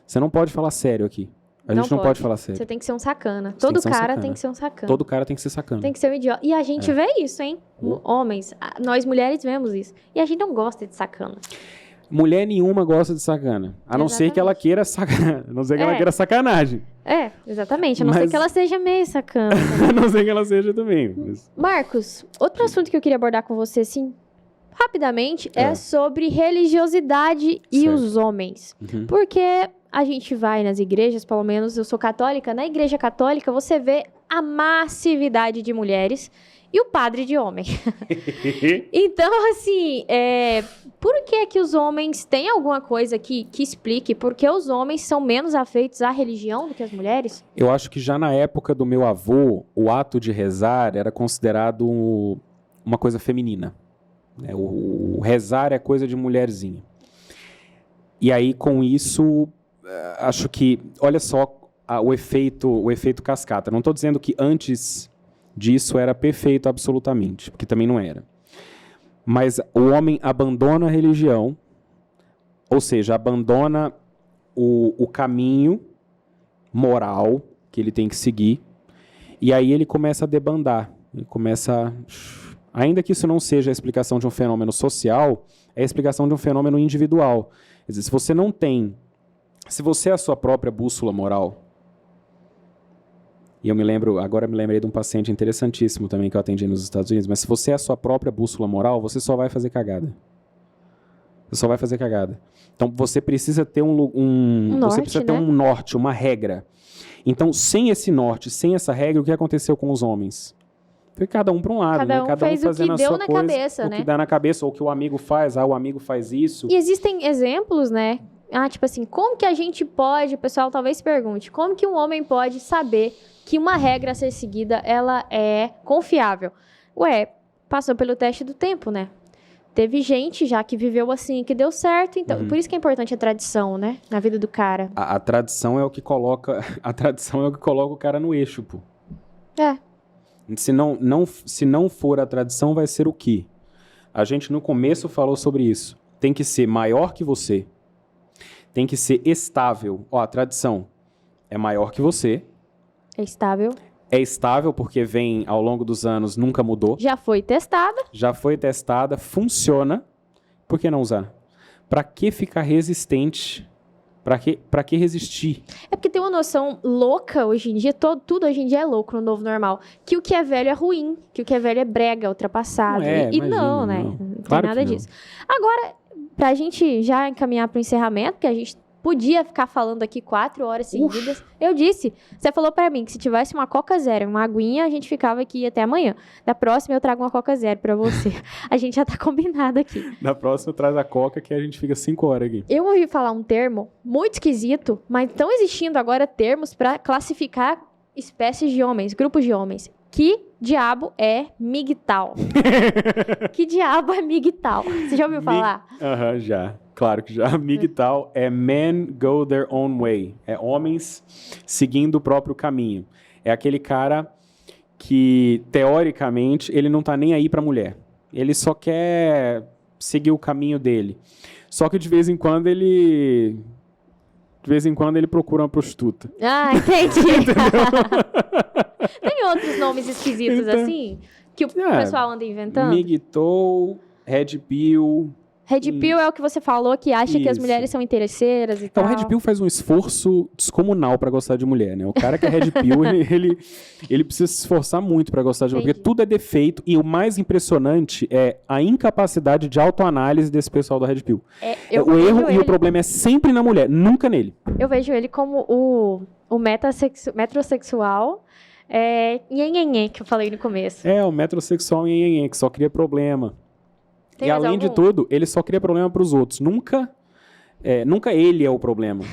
Você não pode falar sério aqui. A gente não pode falar sério.
Você tem que ser um sacana. Todo cara tem que ser um sacana.
Todo cara tem que ser sacana.
Tem que ser um idiota. E a gente vê isso, hein? Homens, nós mulheres vemos isso. E a gente não gosta de sacana.
Mulher nenhuma gosta de sacana. A não ser que ela queira sacana. A não ser que ela queira sacanagem.
Exatamente. A não ser que ela seja meio sacana.
A não ser que ela seja também.
Marcos, outro assunto que eu queria abordar com você, assim, rapidamente, é sobre religiosidade e os homens. Porque a gente vai nas igrejas, pelo menos eu sou católica, na igreja católica você vê a massividade de mulheres e o padre de homem. Então, assim, por que os homens têm alguma coisa que explique por que os homens são menos afeitos à religião do que as mulheres?
Eu acho que já na época do meu avô, o ato de rezar era considerado uma coisa feminina. O rezar é coisa de mulherzinha. E aí, com isso, acho que, olha só o efeito cascata. Não estou dizendo que antes disso era perfeito absolutamente, porque também não era. Mas o homem abandona a religião, ou seja, abandona o caminho moral que ele tem que seguir, e aí ele começa a debandar. Ele começa ainda que isso não seja a explicação de um fenômeno social, é a explicação de um fenômeno individual. Quer dizer, se você é a sua própria bússola moral, e agora me lembrei de um paciente interessantíssimo também que eu atendi nos Estados Unidos, mas se você é a sua própria bússola moral, você só vai fazer cagada. Você só vai fazer cagada. Então você precisa ter um norte, uma regra. Então, sem esse norte, sem essa regra, o que aconteceu com os homens? Foi cada um para um lado,
cada um fez
fazendo
o que deu na cabeça, né?
O que dá na cabeça, ou o que o amigo faz, o amigo faz isso.
E existem exemplos, né? Tipo assim, como que a gente pode, o pessoal talvez pergunte, como que um homem pode saber que uma regra a ser seguida, ela é confiável? Passou pelo teste do tempo, né? Teve gente já que viveu assim, que deu certo, então, por isso que é importante a tradição, né? Na vida do cara.
A tradição é o que coloca o cara no eixo, pô. Se não for a tradição, vai ser o quê? A gente no começo falou sobre isso. Tem que ser maior que você. Tem que ser estável. A tradição é maior que você.
É estável.
É estável porque vem ao longo dos anos, nunca mudou.
Já foi testada,
funciona. Por que não usar? Para que ficar resistente Pra que resistir?
É porque tem uma noção louca hoje em dia, tudo hoje em dia é louco no novo normal, que o que é velho é ruim, que o que é velho é brega, ultrapassado.
Não é,
e
imagina,
não, né?
não.
Não
Claro
tem nada
que não.
disso. Agora, pra gente já encaminhar pro encerramento, porque a gente podia ficar falando aqui 4 horas seguidas. Eu disse, você falou pra mim que se tivesse uma Coca Zero, uma aguinha, a gente ficava aqui até amanhã. Da próxima eu trago uma Coca Zero pra você. A gente já tá combinado aqui.
Na próxima traz a Coca que a gente fica 5 horas aqui.
Eu ouvi falar um termo muito esquisito, mas estão existindo agora termos pra classificar espécies de homens, grupos de homens. Que diabo é MGTOW? Que diabo é MGTOW? Você já ouviu falar?
Aham, já. Claro que já. MGTOW é Men Go Their Own Way. É homens seguindo o próprio caminho. É aquele cara que, teoricamente, ele não tá nem aí pra mulher. Ele só quer seguir o caminho dele. Só que de vez em quando ele procura uma prostituta.
Ah, entendi. Tem outros nomes esquisitos
Então,
assim? Que o pessoal anda inventando?
MGTOW, Red Pill.
Red Pill é o que você falou, que acha que as
Isso.
mulheres são interesseiras e
Então,
tal.
o Red Pill faz um esforço descomunal pra gostar de mulher, né? O cara que é Red Pill, ele precisa se esforçar muito pra gostar de mulher, porque
Entendi.
tudo é defeito, e o mais impressionante é a incapacidade de autoanálise desse pessoal do Red Pill. O erro e o problema é sempre na mulher, nunca nele.
Eu vejo ele como o metrosexual nhenhenhé, que eu falei no começo.
É, o metrosexual que só cria problema.
Tem
E
mais
além de
algum?
tudo, ele só cria problema pros outros. Nunca ele é o problema.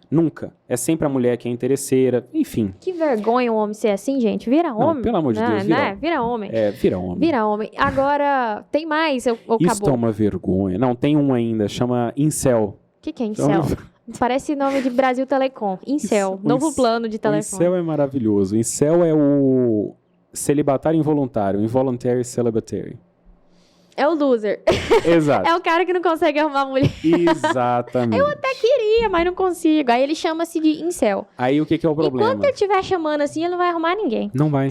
Nunca. É sempre a mulher que é interesseira, enfim.
Que vergonha um homem ser assim, gente. Vira
Não,
homem.
pelo amor de Deus, vira homem.
Vira homem.
Vira homem.
Vira homem. Agora, tem mais ou
Isso
acabou?
é uma vergonha. Não, tem um ainda, chama Incel.
O que é incel? Parece nome de Brasil Telecom. Incel.
O
Novo plano de
O
telefone.
Incel é maravilhoso. O Incel é o celibatário involuntário, involuntary celibatary.
É o loser.
Exato.
É o cara que não consegue arrumar mulher.
Exatamente.
Queria, mas não consigo. Aí ele chama-se de incel.
Aí o que é o problema?
Enquanto ele estiver chamando assim, ele não vai arrumar ninguém.
Não vai.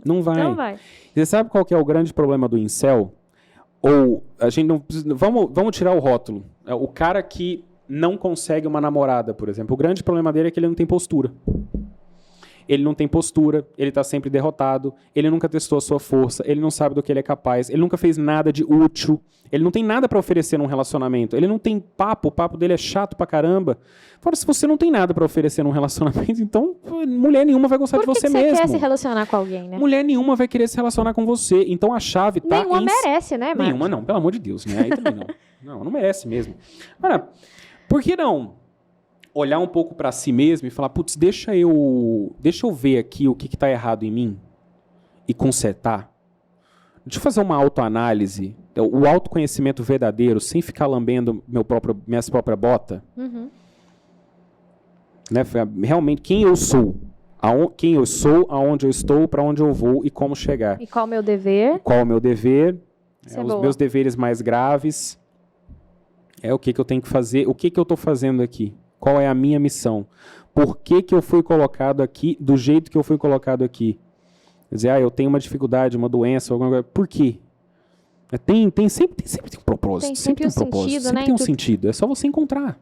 Não vai.
Não vai.
Você sabe qual que é o grande problema do incel? Ou a gente não precisa, vamos tirar o rótulo. É o cara que não consegue uma namorada, por exemplo. O grande problema dele é que ele não tem postura. Ele não tem postura, ele tá sempre derrotado, ele nunca testou a sua força, ele não sabe do que ele é capaz, ele nunca fez nada de útil, ele não tem nada pra oferecer num relacionamento, ele não tem papo, o papo dele é chato pra caramba. Fora, se você não tem nada pra oferecer num relacionamento, então mulher nenhuma vai gostar
Por
de
que
você
que você
mesmo.
quer se relacionar com alguém, né?
Mulher nenhuma vai querer se relacionar com você. Então a chave tá
Nenhuma
em...
merece, né, Marcos?
Nenhuma não, pelo amor de Deus, né? Aí também não. Não merece mesmo. Cara, por que não olhar um pouco pra si mesmo e falar, putz, deixa eu ver aqui o que tá errado em mim e consertar? Deixa eu fazer uma autoanálise, o autoconhecimento verdadeiro, sem ficar lambendo minhas próprias botas.
Uhum.
Né? Realmente, quem eu sou, aonde eu estou, para onde eu vou e como chegar.
E qual o meu dever?
Qual é o meu dever?
Isso é
Os
boa.
meus deveres mais graves. O que eu tenho que fazer? O que eu estou fazendo aqui? Qual é a minha missão? Por que eu fui colocado aqui do jeito que eu fui colocado aqui? Quer dizer, eu tenho uma dificuldade, uma doença, alguma coisa. Por quê? Sempre tem um propósito.
Tem sempre um sentido,
sempre
né,
tem
em
um
tudo.
sentido. É só você encontrar.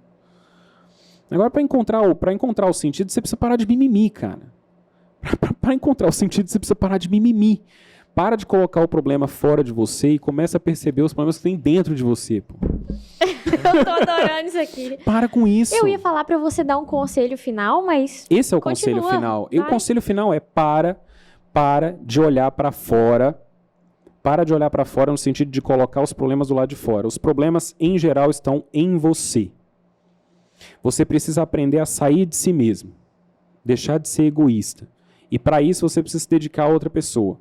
Agora, para encontrar o sentido, você precisa parar de mimimi, cara. Para encontrar o sentido, você precisa parar de mimimi. Para de colocar o problema fora de você e começa a perceber os problemas que tem dentro de você, pô.
Eu tô adorando isso aqui.
Para com isso.
Eu ia falar pra você dar um conselho final, mas...
Esse é o
Continua,
conselho final. E o
vai.
conselho final é para de olhar para fora. Para de olhar para fora no sentido de colocar os problemas do lado de fora. Os problemas, em geral, estão em você. Você precisa aprender a sair de si mesmo. Deixar de ser egoísta. E para isso você precisa se dedicar a outra pessoa.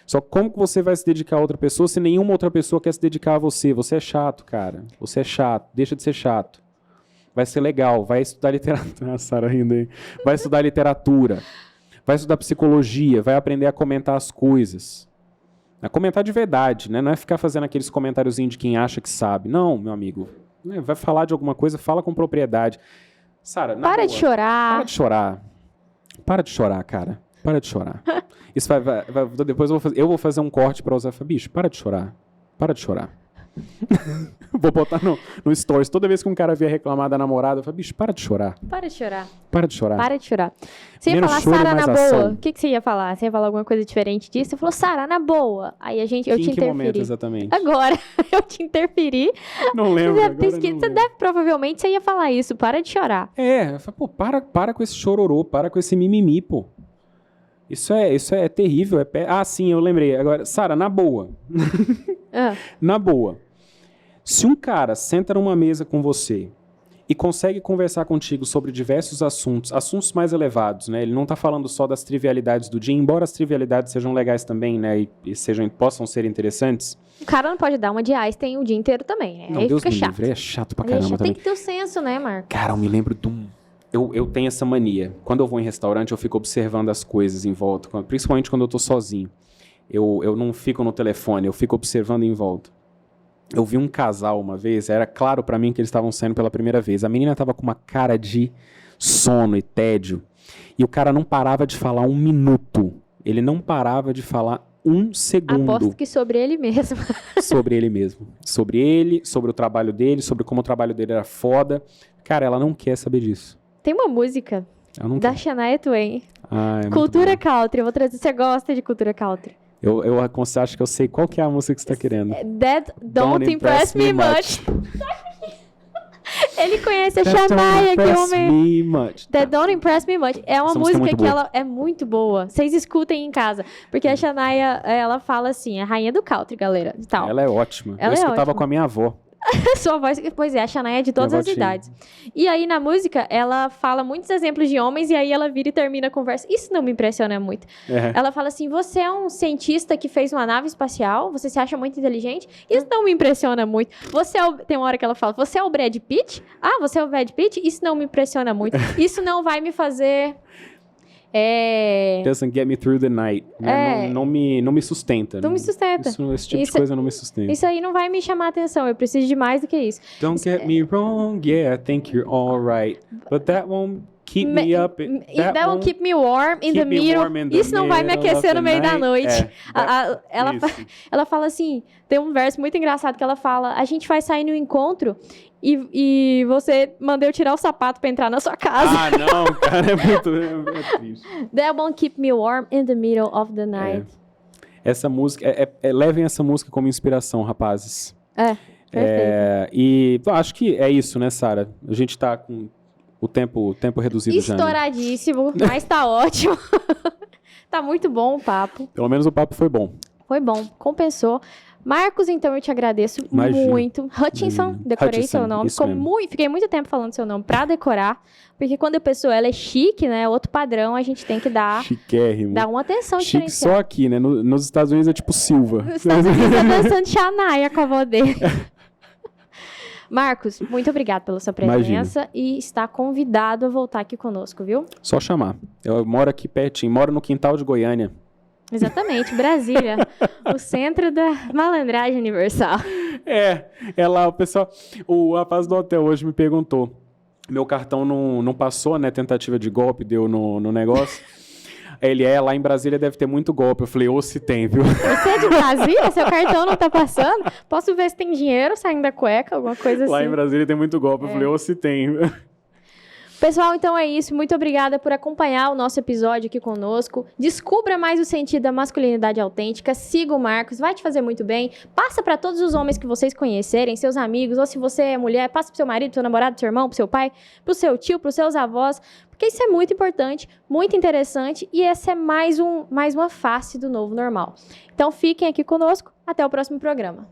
Só que como que você vai se dedicar a outra pessoa se nenhuma outra pessoa quer se dedicar a você? Você é chato, cara. Você é chato. Deixa de ser chato. Vai ser legal. Vai estudar literatura. A Sara rindo aí. Vai estudar literatura. Vai estudar psicologia. Vai aprender a comentar as coisas. A comentar de verdade, né? Não é ficar fazendo aqueles comentáriozinhos de quem acha que sabe. Não, meu amigo. Vai falar de alguma coisa, fala com propriedade. Sara, na
Para
boa,
de chorar.
Para de chorar. Para de chorar, cara. Para de chorar. Isso depois eu vou fazer um corte pra usar. Bicho, para de chorar. Para de chorar. Vou botar no stories. Toda vez que um cara vier reclamar da namorada, eu falo, bicho, para de chorar.
Para de chorar.
Para de chorar.
Para de chorar. Você ia
Menos
falar
choro,
Sara
mais
na
ação.
boa. O que você ia falar? Você ia falar alguma coisa diferente disso? Você falou Sara na boa. Aí eu te
Em que
interferi.
momento exatamente?
Agora, eu te interferi.
Não lembro.
Você deve ter
agora
esquecido.
não
Você
lembro.
deve, provavelmente, você ia falar isso. Para de chorar.
Eu falo, pô, para com esse chororô, para com esse mimimi, pô. Isso é terrível. Sim, eu lembrei. Agora, Sara, na boa.
Ah,
Na boa. Se um cara senta numa mesa com você e consegue conversar contigo sobre diversos assuntos mais elevados, né? Ele não tá falando só das trivialidades do dia, embora as trivialidades sejam legais também, né? E possam ser interessantes.
o cara não pode dar uma de Einstein o dia inteiro também, né?
Não,
Aí
Deus
fica
me
chato.
livre, é chato pra
Aí
caramba
tem
também.
que ter o senso, né, Marco?
Cara, eu me lembro de um... Eu tenho essa mania. Quando eu vou em restaurante, eu fico observando as coisas em volta, principalmente quando eu tô sozinho. Eu não fico no telefone, eu fico observando em volta. Eu vi um casal uma vez, era claro pra mim que eles estavam saindo pela primeira vez. A menina tava com uma cara de sono e tédio. E o cara não parava de falar um minuto. Ele não parava de falar um segundo
Aposto que sobre ele mesmo.
sobre ele mesmo. Sobre ele, sobre o trabalho dele, sobre como o trabalho dele era foda. Cara, ela não quer saber disso.
Tem uma música
Ela não
da
quer.
Shania Twain.
Ah, é muito
Cultura
bom.
country. Eu vou trazer. Você gosta de cultura country?
Eu acho que eu sei qual que é a música que você tá querendo.
That don't impress me much. Ele conhece a Shania, que
Impress
homem.
me much.
That Don't Impress Me Much. É uma
Essa música é
música
muito
que
boa.
ela é muito boa. Vocês escutem em casa. Porque a Shania, ela fala assim, é a rainha do country, galera. E tal.
Ela é ótima.
Ela
Eu
é
escutava
ótima.
com a minha avó.
Sua voz, pois é, a Shania é de todas
Minha
as
avó tinha.
idades. E aí, na música, ela fala muitos exemplos de homens e aí ela vira e termina a conversa. Isso não me impressiona muito.
É.
Ela fala assim, você é um cientista que fez uma nave espacial? Você se acha muito inteligente? Isso não me impressiona muito. Tem uma hora que ela fala, você é o Brad Pitt? Ah, você é o Brad Pitt? Isso não me impressiona muito. Isso não vai me fazer...
Doesn't get me through the night. Né?
É.
Não me sustenta.
Não me sustenta.
Esse tipo
Isso-
de coisa não me sustenta.
Isso aí não vai me chamar a atenção. Eu preciso de mais do que isso.
Don't get me wrong, yeah, I think you're alright. But that won't keep me up.
That will keep me warm in
keep
the
me
middle.
warm in the
Isso não vai me
middle
aquecer
of
no
the
meio da
night.
noite. Ela
Isso.
Ela fala assim, tem um verso muito engraçado que ela fala, a gente vai sair no encontro e você mandou eu tirar o sapato pra entrar na sua casa.
Ah, não, cara, é triste.
That won't keep me warm in the middle of the night.
Essa música, levem essa música como inspiração, rapazes.
Perfeito.
E acho que é isso, né, Sara? A gente tá com o tempo reduzido já. Né?
Estouradíssimo, mas tá ótimo. Tá muito bom o papo.
Pelo menos o papo foi bom.
Foi bom, compensou. Marcos, então eu te agradeço
Imagina.
muito. Hutchinson, decorei
Hutchinson,
seu nome.
isso mesmo.
Fiquei muito tempo falando seu nome pra decorar. Porque quando a pessoa ela é chique, né? Outro padrão, a gente tem que dar
Chiquérrimo.
uma atenção
Chique
diferenciada.
só aqui, né? Nos Estados Unidos é tipo Silva.
Nos Estados Unidos tá dançando Shania com a avó dele. Marcos, muito obrigado pela sua presença e está convidado a voltar aqui conosco, viu?
Só chamar. Eu moro aqui pertinho, moro no quintal de Goiânia.
Exatamente, Brasília, o centro da malandragem universal.
É lá, o pessoal... O rapaz do hotel hoje me perguntou. Meu cartão não passou, né? Tentativa de golpe deu no negócio. Ele lá em Brasília deve ter muito golpe. Eu falei, se tem, viu?
Você é de Brasília? Seu cartão não tá passando? Posso ver se tem dinheiro saindo da cueca, alguma coisa assim?
Lá em Brasília tem muito golpe. Eu falei, se tem.
Pessoal, então é isso. Muito obrigada por acompanhar o nosso episódio aqui conosco. Descubra mais o sentido da masculinidade autêntica. Siga o Marcos, vai te fazer muito bem. Passa para todos os homens que vocês conhecerem, seus amigos, ou se você é mulher, passa pro seu marido, pro seu namorado, pro seu irmão, pro seu pai, pro seu tio, pros seus avós, porque isso é muito importante, muito interessante e essa é mais uma face do novo normal. Então fiquem aqui conosco. Até o próximo programa.